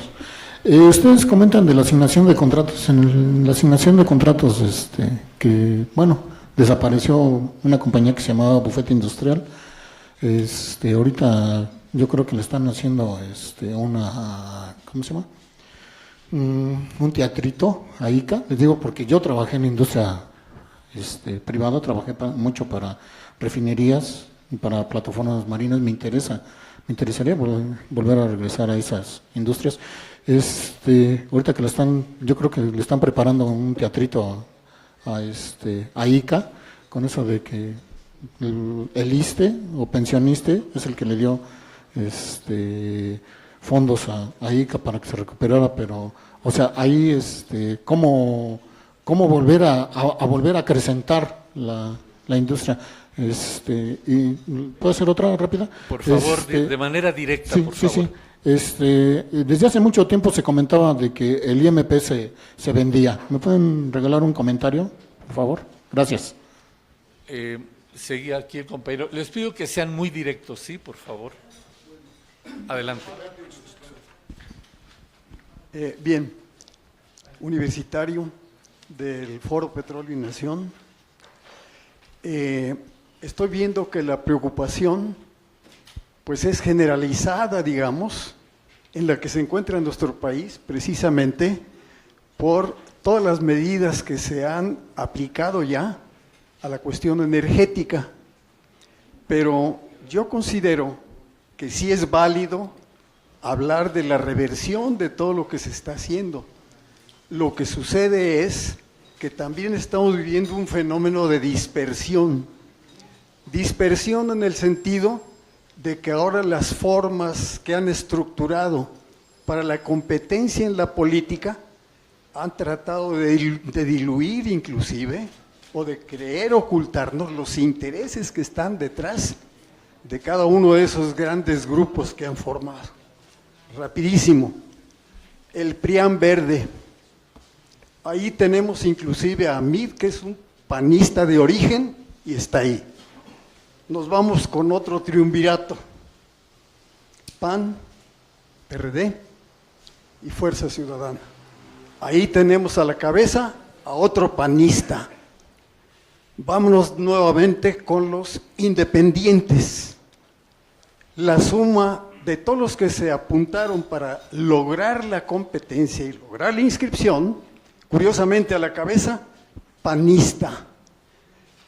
Ustedes comentan de la asignación de contratos. En la asignación de contratos, que, bueno, desapareció una compañía que se llamaba Bufete Industrial. Ahorita yo creo que le están haciendo ¿cómo se llama? Un teatrito a ICA. Les digo porque yo trabajé en la industria privada, trabajé mucho para refinerías y para plataformas marinas. Me interesaría volver a regresar a esas industrias. Ahorita que yo creo que le están preparando un teatrito a ICA, con eso de que el ISSSTE o pensioniste es el que le dio fondos a ICA para que se recuperara, pero, o sea, ahí, cómo volver a acrecentar la industria. Y ¿puedo hacer otra rápida? Por favor, de manera directa, sí, por favor. Sí. Desde hace mucho tiempo se comentaba de que el IMP se vendía. ¿Me pueden regalar un comentario, por favor? Gracias. Seguía aquí el compañero. Les pido que sean muy directos, ¿sí? Por favor. Adelante. Bien, universitario del Foro Petróleo y Nación. Estoy viendo que la preocupación pues es generalizada, digamos, en la que se encuentra nuestro país, precisamente por todas las medidas que se han aplicado ya a la cuestión energética. Pero yo considero que sí es válido hablar de la reversión de todo lo que se está haciendo. Lo que sucede es que también estamos viviendo un fenómeno de dispersión. Dispersión en el sentido de que ahora las formas que han estructurado para la competencia en la política han tratado de diluir inclusive o de querer ocultarnos los intereses que están detrás de cada uno de esos grandes grupos que han formado. Rapidísimo, el PRIAN verde. Ahí tenemos inclusive a Mid, que es un panista de origen y está ahí. Nos vamos con otro triunvirato, PAN, PRD y Fuerza Ciudadana. Ahí tenemos a la cabeza a otro panista. Vámonos nuevamente con los independientes. La suma de todos los que se apuntaron para lograr la competencia y lograr la inscripción, curiosamente a la cabeza, panista.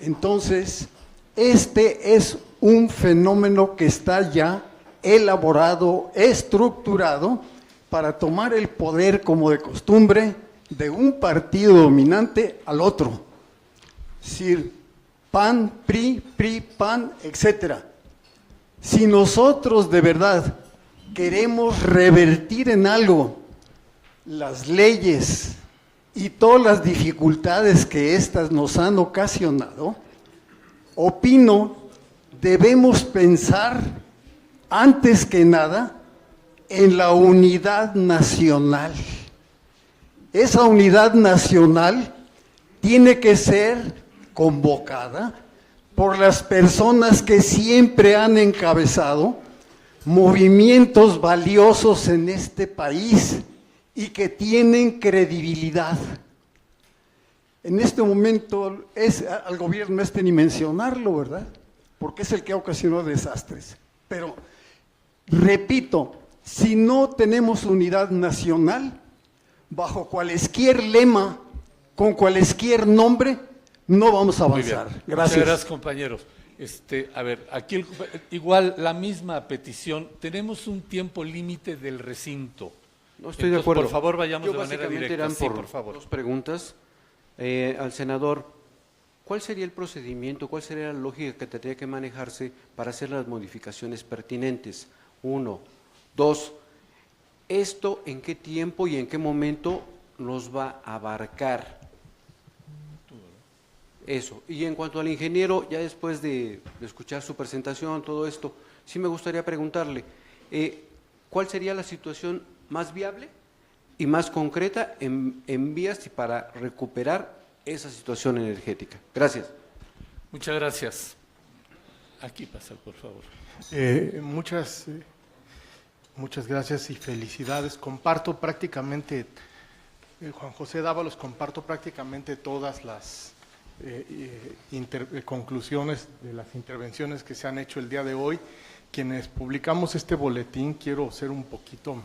Entonces, este es un fenómeno que está ya elaborado, estructurado, para tomar el poder como de costumbre de un partido dominante al otro. Es decir, PAN, PRI, PAN, etcétera. Si nosotros de verdad queremos revertir en algo las leyes y todas las dificultades que éstas nos han ocasionado, opino debemos pensar, antes que nada, en la unidad nacional. Esa unidad nacional tiene que ser convocada por las personas que siempre han encabezado movimientos valiosos en este país y que tienen credibilidad. En este momento al gobierno ni mencionarlo, ¿verdad? Porque es el que ha ocasionado desastres. Pero, repito, si no tenemos unidad nacional, bajo cualesquier lema, con cualesquier nombre, no vamos a avanzar. Muy bien. Gracias. Muchas gracias, compañeros. A ver, aquí igual la misma petición. Tenemos un tiempo límite del recinto. No estoy de acuerdo. Por favor, vayamos Yo de manera básicamente directa. eran Sí, por por favor. dos preguntas. Al senador, ¿cuál sería el procedimiento, cuál sería la lógica que tendría que manejarse para hacer las modificaciones pertinentes? 1. 2. ¿Esto en qué tiempo y en qué momento nos va a abarcar? Eso. Y en cuanto al ingeniero, ya después de escuchar su presentación, todo esto, sí me gustaría preguntarle, ¿cuál sería la situación más viable y más concreta en vías y para recuperar esa situación energética? Gracias. Muchas gracias. Aquí pasa, por favor. Muchas gracias y felicidades. Comparto prácticamente, Juan José Dávalos, comparto prácticamente todas las conclusiones de las intervenciones que se han hecho el día de hoy. Quienes publicamos este boletín, quiero ser un poquito,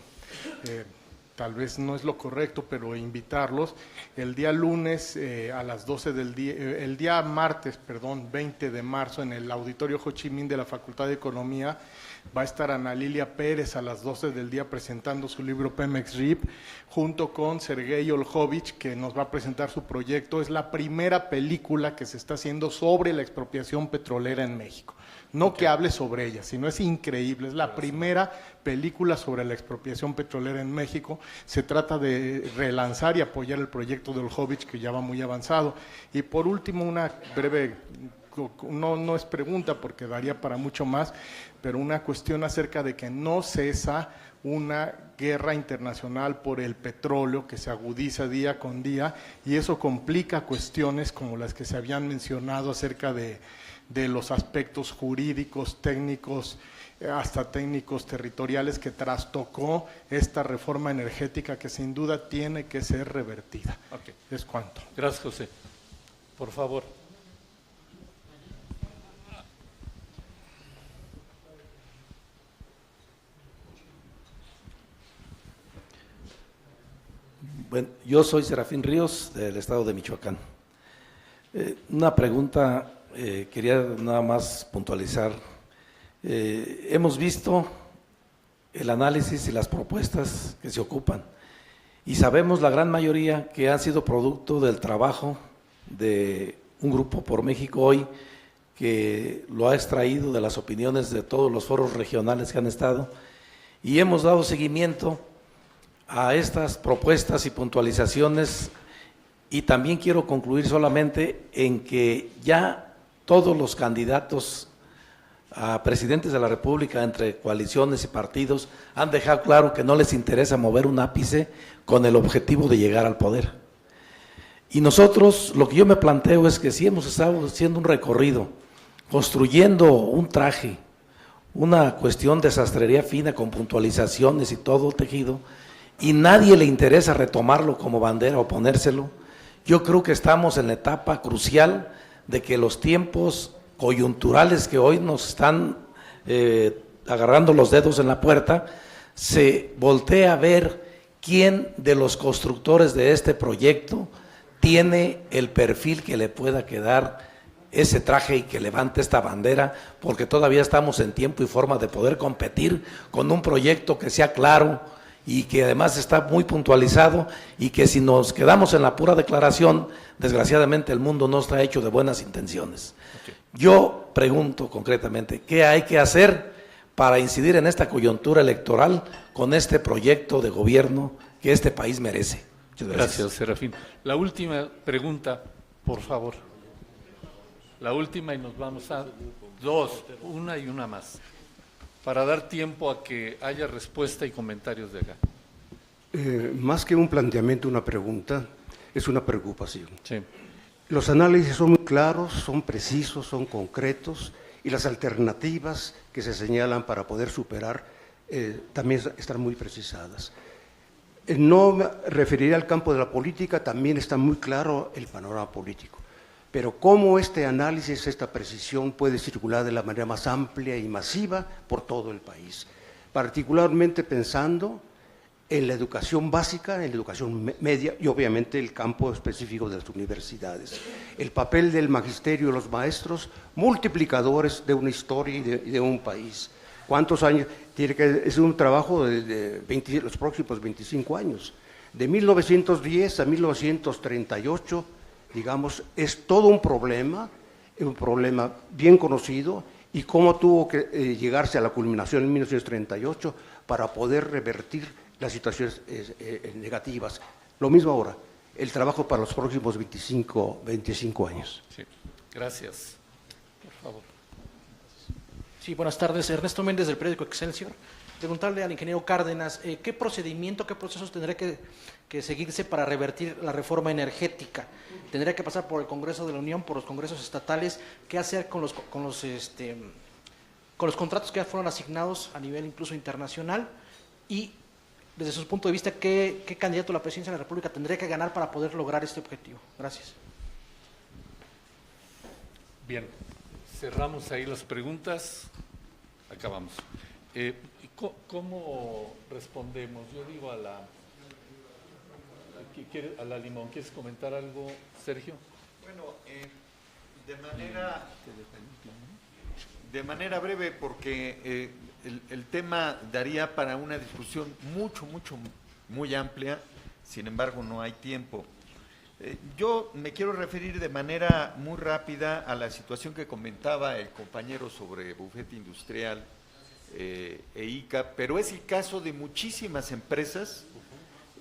tal vez no es lo correcto, pero invitarlos. El día lunes a las 12 del día, el día martes, 20 de marzo, en el Auditorio Ho Chi Minh de la Facultad de Economía, va a estar Ana Lilia Pérez a las 12 del día presentando su libro Pemex RIP, junto con Sergei Olhovich, que nos va a presentar su proyecto. Es la primera película que se está haciendo sobre la expropiación petrolera en México. No que hable sobre ella, sino es increíble. Es la primera película sobre la expropiación petrolera en México. Se trata de relanzar y apoyar el proyecto de Olhovich, que ya va muy avanzado. Y por último, una breve, no es pregunta porque daría para mucho más, pero una cuestión acerca de que no cesa una guerra internacional por el petróleo que se agudiza día con día, y eso complica cuestiones como las que se habían mencionado acerca de los aspectos jurídicos, técnicos, hasta técnicos territoriales, que trastocó esta reforma energética que sin duda tiene que ser revertida. Okay. Es cuanto. Gracias, José. Por favor. Bueno, yo soy Serafín Ríos, del estado de Michoacán. Una pregunta, quería nada más puntualizar. Hemos visto el análisis y las propuestas que se ocupan y sabemos la gran mayoría que han sido producto del trabajo de un grupo por México Hoy, que lo ha extraído de las opiniones de todos los foros regionales que han estado, y hemos dado seguimiento a estas propuestas y puntualizaciones. Y también quiero concluir solamente en que ya todos los candidatos a presidentes de la República, entre coaliciones y partidos, han dejado claro que no les interesa mover un ápice con el objetivo de llegar al poder. Y nosotros, lo que yo me planteo es que si hemos estado haciendo un recorrido, construyendo un traje, una cuestión de sastrería fina con puntualizaciones y todo tejido, y nadie le interesa retomarlo como bandera o ponérselo, yo creo que estamos en la etapa crucial de que los tiempos coyunturales que hoy nos están agarrando los dedos en la puerta, se voltea a ver quién de los constructores de este proyecto tiene el perfil que le pueda quedar ese traje y que levante esta bandera, porque todavía estamos en tiempo y forma de poder competir con un proyecto que sea claro y que además está muy puntualizado, y que si nos quedamos en la pura declaración, desgraciadamente el mundo no está hecho de buenas intenciones. Okay. Yo pregunto concretamente, ¿qué hay que hacer para incidir en esta coyuntura electoral con este proyecto de gobierno que este país merece? Muchas gracias. Gracias, Serafín. La última pregunta, por favor. La última y nos vamos a Dos, una y una más, para dar tiempo a que haya respuesta y comentarios de acá. Más que un planteamiento, una pregunta, es una preocupación. Sí. Los análisis son muy claros, son precisos, son concretos, y las alternativas que se señalan para poder superar también están muy precisadas. No me referiría al campo de la política, también está muy claro el panorama político. Pero cómo este análisis, esta precisión puede circular de la manera más amplia y masiva por todo el país, particularmente pensando en la educación básica, en la educación media y obviamente el campo específico de las universidades. El papel del magisterio y los maestros, multiplicadores de una historia y de un país. ¿Cuántos años? Es un trabajo de los próximos 25 años. De 1910 a 1938, digamos, es todo un problema bien conocido, y cómo tuvo que llegarse a la culminación en 1938 para poder revertir las situaciones negativas. Lo mismo ahora, el trabajo para los próximos 25 años. Sí. Gracias. Por favor. Sí, buenas tardes. Ernesto Méndez, del periódico Excelsior. Preguntarle al ingeniero Cárdenas, ¿qué procedimiento, qué procesos tendrá que seguirse para revertir la reforma energética? ¿Tendría que pasar por el Congreso de la Unión, por los congresos estatales? ¿Qué hacer con los contratos que ya fueron asignados a nivel incluso internacional? Y desde su punto de vista, ¿qué candidato a la presidencia de la República tendría que ganar para poder lograr este objetivo? Gracias. Bien, cerramos ahí las preguntas. Acabamos. ¿Cómo respondemos? Yo digo a la Limón. ¿Quieres comentar algo, Sergio? Bueno, de manera breve, porque el tema daría para una discusión muy amplia, sin embargo no hay tiempo. Yo me quiero referir de manera muy rápida a la situación que comentaba el compañero sobre bufete industrial e ICA, pero es el caso de muchísimas empresas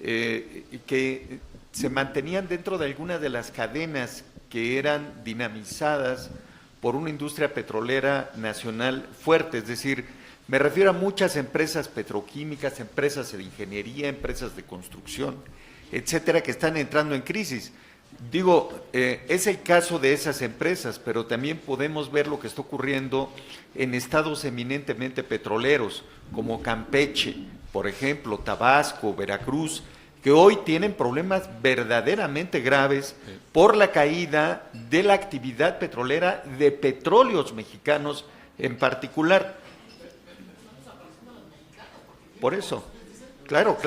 que se mantenían dentro de algunas de las cadenas que eran dinamizadas por una industria petrolera nacional fuerte, es decir, me refiero a muchas empresas petroquímicas, empresas de ingeniería, empresas de construcción, etcétera, que están entrando en crisis. Digo, es el caso de esas empresas, pero también podemos ver lo que está ocurriendo en estados eminentemente petroleros, como Campeche, por ejemplo, Tabasco, Veracruz, que hoy tienen problemas verdaderamente graves por la caída de la actividad petrolera de Petróleos Mexicanos en particular. Por eso, claro.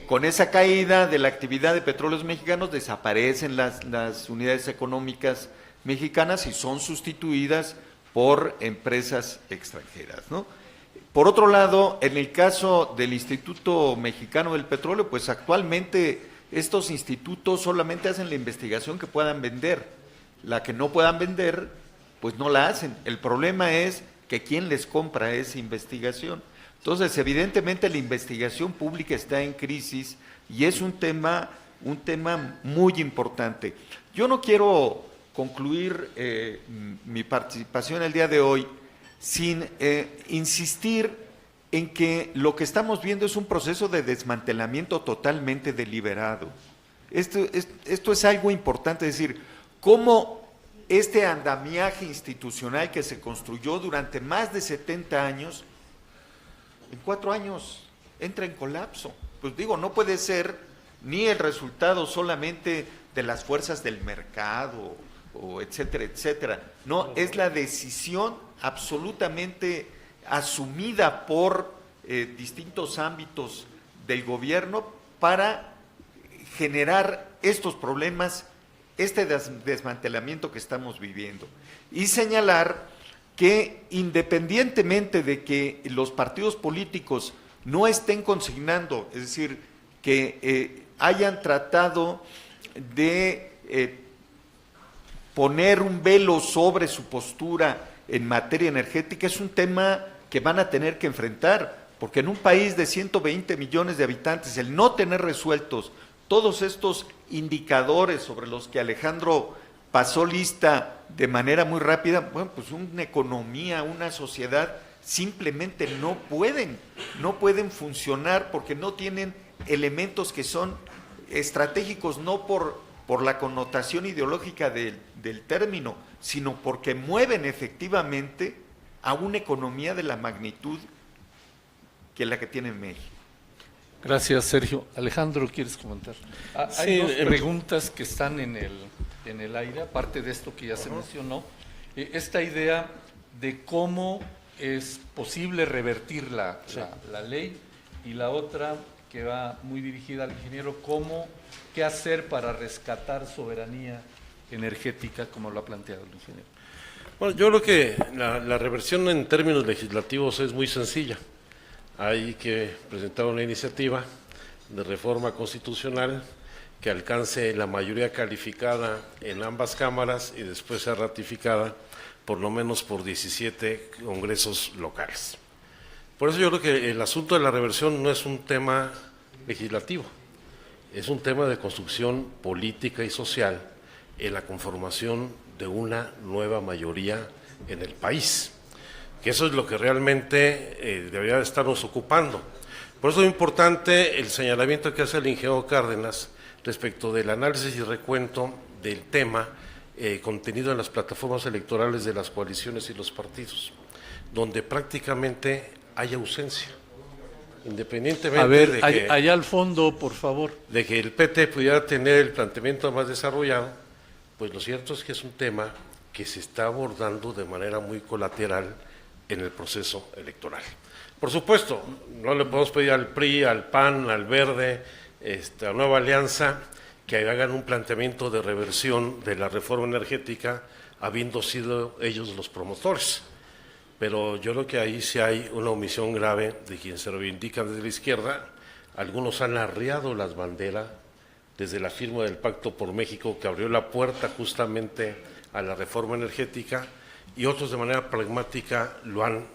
Con esa caída de la actividad de Petróleos Mexicanos desaparecen las unidades económicas mexicanas y son sustituidas por empresas extranjeras, ¿no? Por otro lado, en el caso del Instituto Mexicano del Petróleo, pues actualmente estos institutos solamente hacen la investigación que puedan vender. La que no puedan vender, pues no la hacen. El problema es que quién les compra esa investigación. Entonces, evidentemente la investigación pública está en crisis y es un tema muy importante. Yo no quiero concluir mi participación el día de hoy sin insistir en que lo que estamos viendo es un proceso de desmantelamiento totalmente deliberado. Esto es algo importante, es decir, cómo este andamiaje institucional que se construyó durante más de 70 años, en 4 años entra en colapso. Pues digo, no puede ser ni el resultado solamente de las fuerzas del mercado, o etcétera, etcétera. No, es la decisión absolutamente asumida por distintos ámbitos del gobierno para generar estos problemas, este desmantelamiento que estamos viviendo. Y señalar que independientemente de que los partidos políticos no estén consignando, es decir, que hayan tratado de poner un velo sobre su postura en materia energética, es un tema que van a tener que enfrentar, porque en un país de 120 millones de habitantes, el no tener resueltos todos estos indicadores sobre los que Alejandro pasó lista de manera muy rápida. Bueno, pues una economía, una sociedad simplemente no pueden funcionar porque no tienen elementos que son estratégicos, no por la connotación ideológica del término, sino porque mueven efectivamente a una economía de la magnitud que la que tiene México. Gracias, Sergio. Alejandro, ¿quieres comentar? Hay Sí, dos preguntas que están en el aire, aparte de esto que ya se mencionó. Esta idea de cómo es posible revertir la ley, y la otra que va muy dirigida al ingeniero, qué hacer para rescatar soberanía energética, como lo ha planteado el ingeniero. Bueno, yo creo que la reversión en términos legislativos es muy sencilla. Hay que presentar una iniciativa de reforma constitucional que alcance la mayoría calificada en ambas cámaras y después sea ratificada por lo menos por 17 congresos locales. Por eso yo creo que el asunto de la reversión no es un tema legislativo, es un tema de construcción política y social en la conformación de una nueva mayoría en el país, que eso es lo que realmente debería de estarnos ocupando. Por eso es importante el señalamiento que hace el ingeniero Cárdenas respecto del análisis y recuento del tema contenido en las plataformas electorales de las coaliciones y los partidos, donde prácticamente hay ausencia, independientemente A ver, de que, allá al fondo, por favor. de que el PT pudiera tener el planteamiento más desarrollado, pues lo cierto es que es un tema que se está abordando de manera muy colateral en el proceso electoral. Por supuesto, no le podemos pedir al PRI, al PAN, al Verde, a Nueva Alianza, que hagan un planteamiento de reversión de la reforma energética, habiendo sido ellos los promotores. Pero yo creo que ahí sí hay una omisión grave de quienes se reivindican desde la izquierda. Algunos han arriado las banderas desde la firma del Pacto por México, que abrió la puerta justamente a la reforma energética, y otros de manera pragmática lo han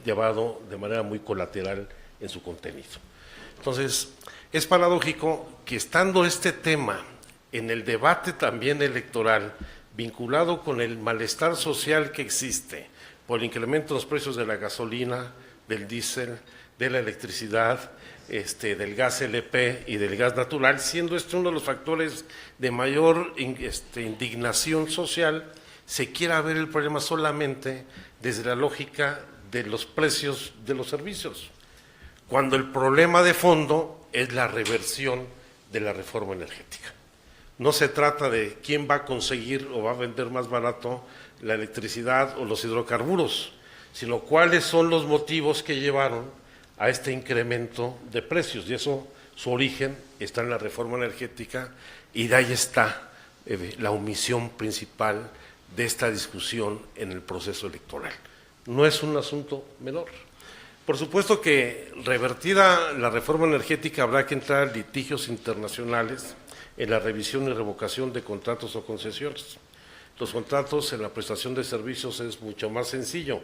llevado de manera muy colateral en su contenido. Entonces, es paradójico que estando este tema en el debate también electoral, vinculado con el malestar social que existe por el incremento de los precios de la gasolina, del diésel, de la electricidad, del gas LP y del gas natural, siendo este uno de los factores de mayor indignación social, se quiera ver el problema solamente desde la lógica de los precios de los servicios, cuando el problema de fondo es la reversión de la reforma energética. No se trata de quién va a conseguir o va a vender más barato la electricidad o los hidrocarburos, sino cuáles son los motivos que llevaron a este incremento de precios, y eso, su origen está en la reforma energética, y de ahí está la omisión principal de esta discusión en el proceso electoral. No es un asunto menor. Por supuesto que revertida la reforma energética habrá que entrar a litigios internacionales en la revisión y revocación de contratos o concesiones. Los contratos en la prestación de servicios es mucho más sencillo,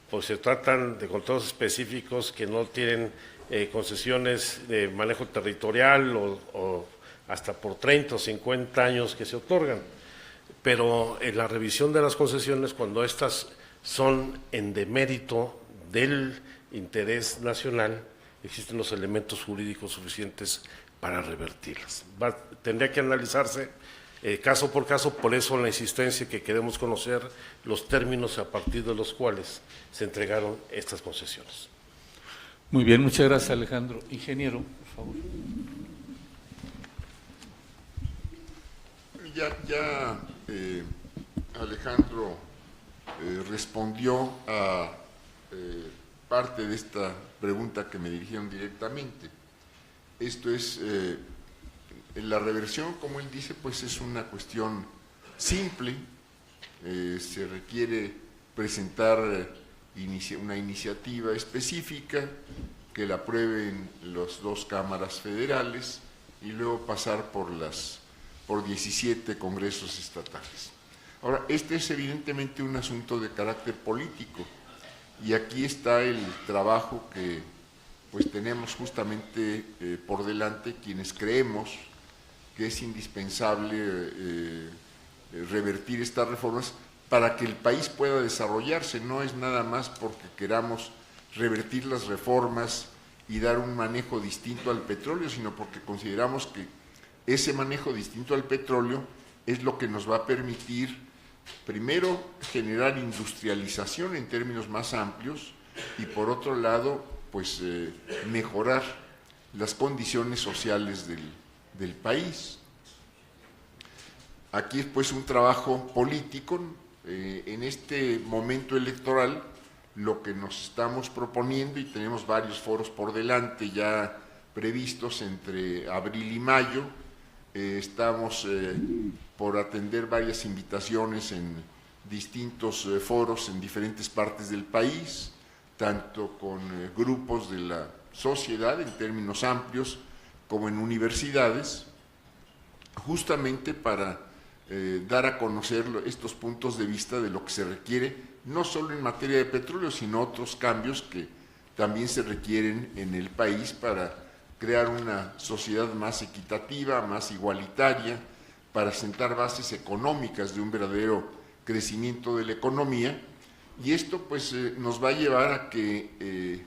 pues se tratan de contratos específicos que no tienen concesiones de manejo territorial o hasta por 30 o 50 años que se otorgan. Pero en la revisión de las concesiones, cuando estas son en demérito del interés nacional, existen los elementos jurídicos suficientes para revertirlas. Tendría que analizarse caso por caso, por eso la insistencia que queremos conocer los términos a partir de los cuales se entregaron estas concesiones. Muy bien, muchas gracias, Alejandro. Ingeniero, por favor. Ya Alejandro respondió a parte de esta pregunta que me dirigieron directamente. Esto es, la reversión, como él dice, pues es una cuestión simple. Se requiere presentar una iniciativa específica que la aprueben las dos cámaras federales y luego pasar por 17 congresos estatales. Ahora, este es evidentemente un asunto de carácter político, y aquí está el trabajo que pues tenemos justamente por delante quienes creemos que es indispensable revertir estas reformas para que el país pueda desarrollarse. No es nada más porque queramos revertir las reformas y dar un manejo distinto al petróleo, sino porque consideramos que ese manejo distinto al petróleo es lo que nos va a permitir, primero, generar industrialización en términos más amplios y, por otro lado, pues mejorar las condiciones sociales del país. Aquí es pues un trabajo político. En este momento electoral, lo que nos estamos proponiendo, y tenemos varios foros por delante ya previstos entre abril y mayo, estamos por atender varias invitaciones en distintos foros en diferentes partes del país, tanto con grupos de la sociedad en términos amplios como en universidades, justamente para dar a conocer estos puntos de vista de lo que se requiere, no solo en materia de petróleo, sino otros cambios que también se requieren en el país para crear una sociedad más equitativa, más igualitaria, para sentar bases económicas de un verdadero crecimiento de la economía. Y esto pues nos va a llevar a que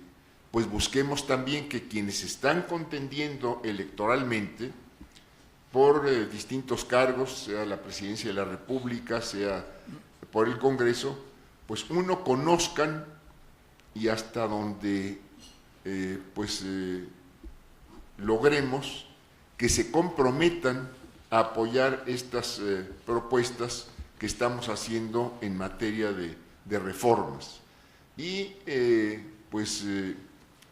pues busquemos también que quienes están contendiendo electoralmente por distintos cargos, sea la presidencia de la República, sea por el Congreso, pues uno, conozcan y hasta donde logremos que se comprometan a apoyar estas propuestas que estamos haciendo en materia de reformas. Y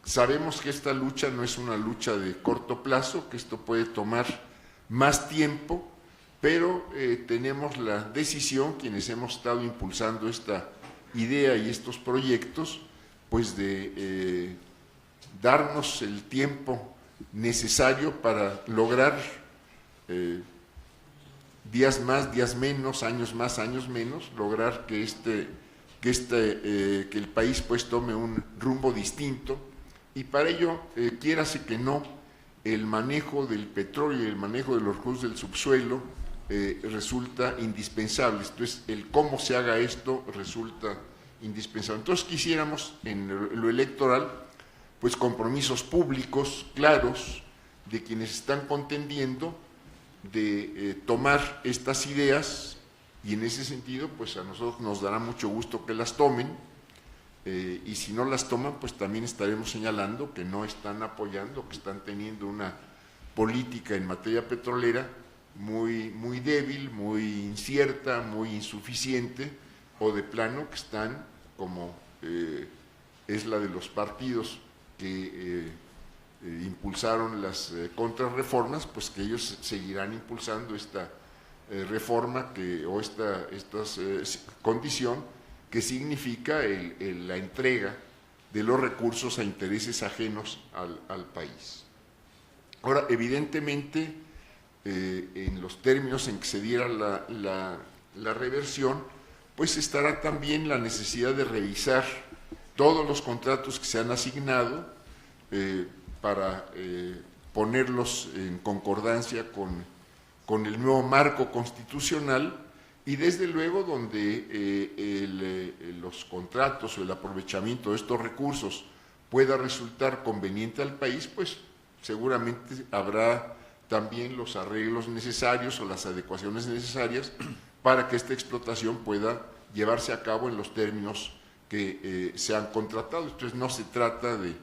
sabemos que esta lucha no es una lucha de corto plazo, que esto puede tomar más tiempo, pero tenemos la decisión, quienes hemos estado impulsando esta idea y estos proyectos, pues de darnos el tiempo necesario para lograr días más, días menos, años más, años menos, lograr que el país pues tome un rumbo distinto. Y para ello, quiérase que no, el manejo del petróleo y el manejo de los recursos del subsuelo resulta indispensable. Entonces, el cómo se haga esto resulta indispensable. Entonces, quisiéramos en lo electoral, pues compromisos públicos claros de quienes están contendiendo, de tomar estas ideas, y en ese sentido, pues a nosotros nos dará mucho gusto que las tomen, y si no las toman, pues también estaremos señalando que no están apoyando, que están teniendo una política en materia petrolera muy, muy débil, muy incierta, muy insuficiente, o de plano que están, como es la de los partidos que impulsaron las contrarreformas, pues que ellos seguirán impulsando esta reforma o esta condición que significa la entrega de los recursos a intereses ajenos al país. Ahora, evidentemente, en los términos en que se diera la reversión, pues estará también la necesidad de revisar todos los contratos que se han asignado para ponerlos en concordancia con el nuevo marco constitucional, y desde luego donde los contratos o el aprovechamiento de estos recursos pueda resultar conveniente al país, pues seguramente habrá también los arreglos necesarios o las adecuaciones necesarias para que esta explotación pueda llevarse a cabo en los términos que se han contratado. Entonces no se trata de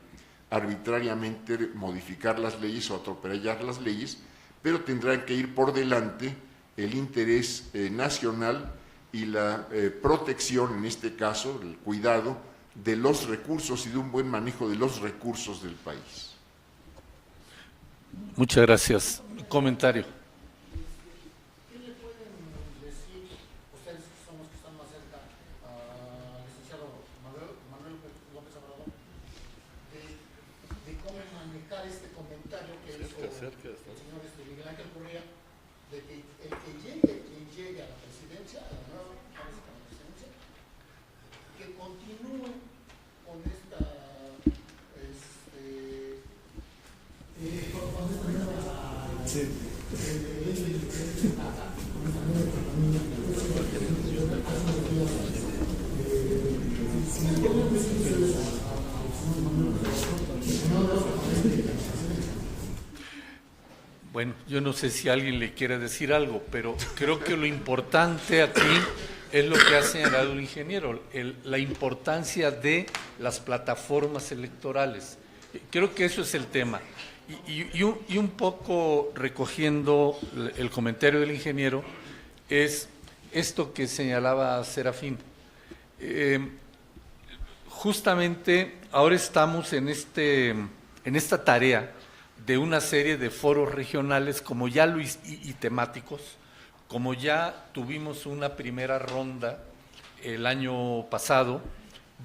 arbitrariamente modificar las leyes o atropellar las leyes, pero tendrán que ir por delante el interés nacional y la protección, en este caso, el cuidado de los recursos y de un buen manejo de los recursos del país. Muchas gracias. Comentario. ¿Qué le pueden decir ustedes, que son los que están más cerca, al licenciado Manuel López Obrador, de cómo manejar este comentario que hizo el señor Miguel Ángel Correa, de que quien llegue a la presidencia, a la nueva presidencia, que continúe con esta nueva Bueno, yo no sé si alguien le quiere decir algo, pero creo que lo importante aquí es lo que ha señalado el ingeniero, la importancia de las plataformas electorales. Creo que eso es el tema. Y un poco recogiendo el comentario del ingeniero, es esto que señalaba Serafín. Justamente ahora estamos en esta tarea de una serie de foros regionales como ya y temáticos, como ya tuvimos una primera ronda el año pasado,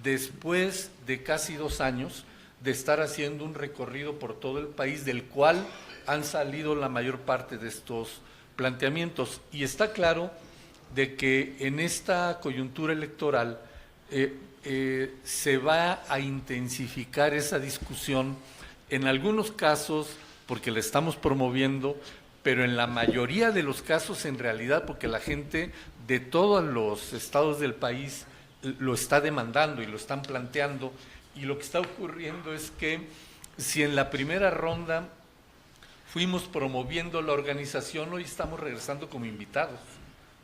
después de casi 2 años de estar haciendo un recorrido por todo el país, del cual han salido la mayor parte de estos planteamientos. Y está claro de que en esta coyuntura electoral se va a intensificar esa discusión, en algunos casos porque la estamos promoviendo, pero en la mayoría de los casos en realidad porque la gente de todos los estados del país lo está demandando y lo están planteando. Y lo que está ocurriendo es que si en la primera ronda fuimos promoviendo la organización, hoy estamos regresando como invitados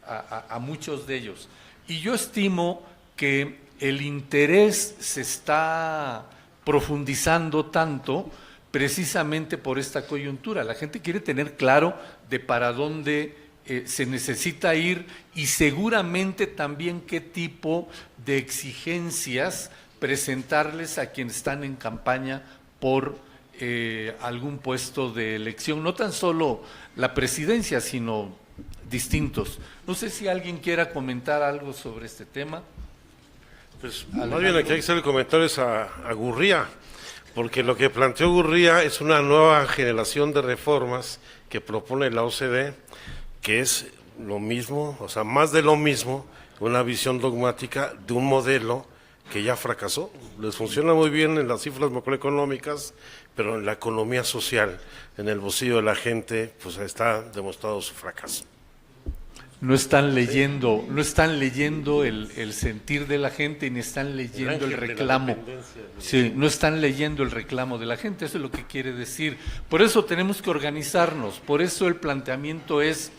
a muchos de ellos. Y yo estimo que el interés se está profundizando tanto precisamente por esta coyuntura. La gente quiere tener claro de para dónde se necesita ir y seguramente también qué tipo de exigencias presentarles a quienes están en campaña por algún puesto de elección, no tan solo la presidencia, sino distintos. No sé si alguien quiera comentar algo sobre este tema. Pues más bien aquí hay que hacer el comentario a Gurría, porque lo que planteó Gurría es una nueva generación de reformas que propone la OCDE, que es lo mismo, o sea, más de lo mismo, una visión dogmática de un modelo que ya fracasó. Les funciona muy bien en las cifras macroeconómicas, pero en la economía social, en el bolsillo de la gente, pues está demostrado su fracaso. No están leyendo, no están leyendo el sentir de la gente, ni están leyendo el reclamo. Sí, no están leyendo el reclamo de la gente, eso es lo que quiere decir. Por eso tenemos que organizarnos, por eso el planteamiento es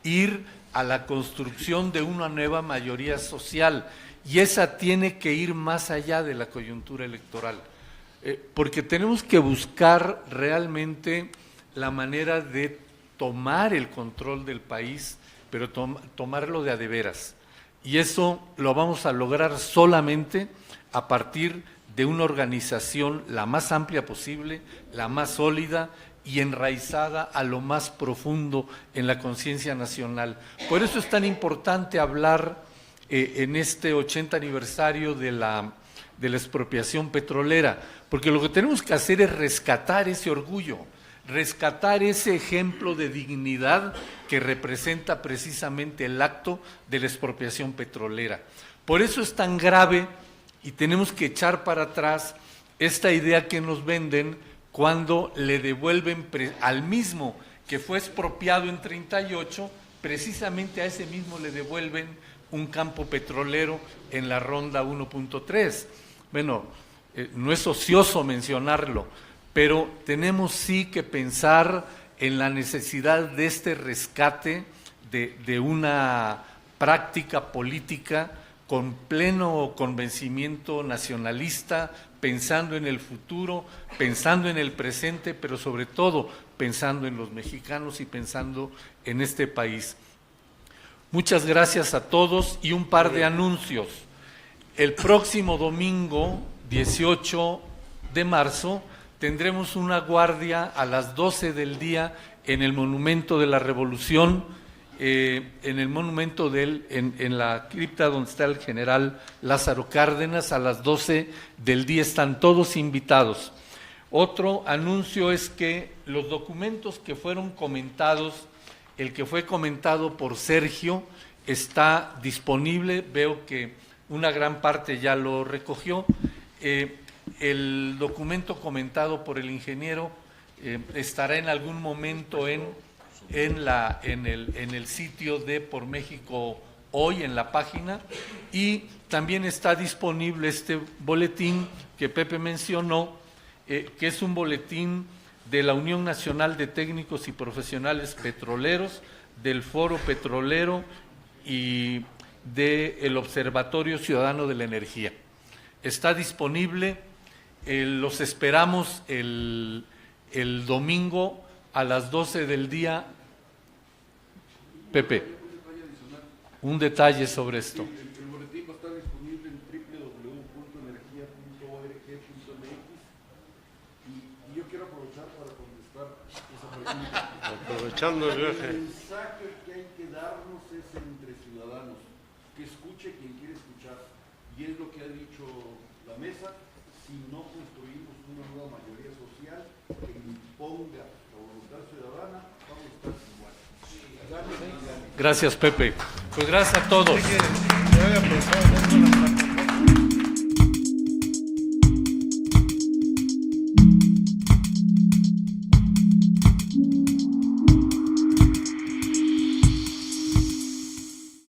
ir a la construcción de una nueva mayoría social, y esa tiene que ir más allá de la coyuntura electoral, porque tenemos que buscar realmente la manera de tomar el control del país, pero tomarlo de a de veras. Y eso lo vamos a lograr solamente a partir de una organización la más amplia posible, la más sólida y enraizada a lo más profundo en la conciencia nacional. Por eso es tan importante hablar en este 80 aniversario de la expropiación petrolera, porque lo que tenemos que hacer es rescatar ese orgullo, rescatar ese ejemplo de dignidad que representa precisamente el acto de la expropiación petrolera. Por eso es tan grave y tenemos que echar para atrás esta idea que nos venden cuando le devuelven al mismo que fue expropiado en 38, precisamente a ese mismo le devuelven un campo petrolero en la ronda 1.3. Bueno, no es ocioso mencionarlo, pero tenemos sí que pensar en la necesidad de este rescate de una práctica política con pleno convencimiento nacionalista, pensando en el futuro, pensando en el presente, pero sobre todo pensando en los mexicanos y pensando en este país. Muchas gracias a todos y un par de anuncios. El próximo domingo, 18 de marzo, tendremos una guardia a las 12 del día en el Monumento de la Revolución, en el monumento en la cripta donde está el general Lázaro Cárdenas. A las 12 del día están todos invitados. Otro anuncio es que los documentos que fueron comentados, el que fue comentado por Sergio, está disponible. Veo que una gran parte ya lo recogió. El documento comentado por el ingeniero estará en algún momento en el sitio de Por México Hoy, en la página, y también está disponible este boletín que Pepe mencionó, que es un boletín de la Unión Nacional de Técnicos y Profesionales Petroleros, del Foro Petrolero y del Observatorio Ciudadano de la Energía. Está disponible, los esperamos el domingo a las 12 del día. Pepe, un detalle sobre esto. El boletín va a estar disponible en www.energia.org.mx y yo quiero aprovechar para contestar esa pregunta. Aprovechando el viaje. El mensaje que hay que darnos es entre ciudadanos, que escuche quien quiere escuchar, y es lo que ha dicho la mesa. Si no construimos una nueva mayoría social que imponga la voluntad ciudadana, vamos a estar igual. Gracias, Pepe. Pues gracias a todos.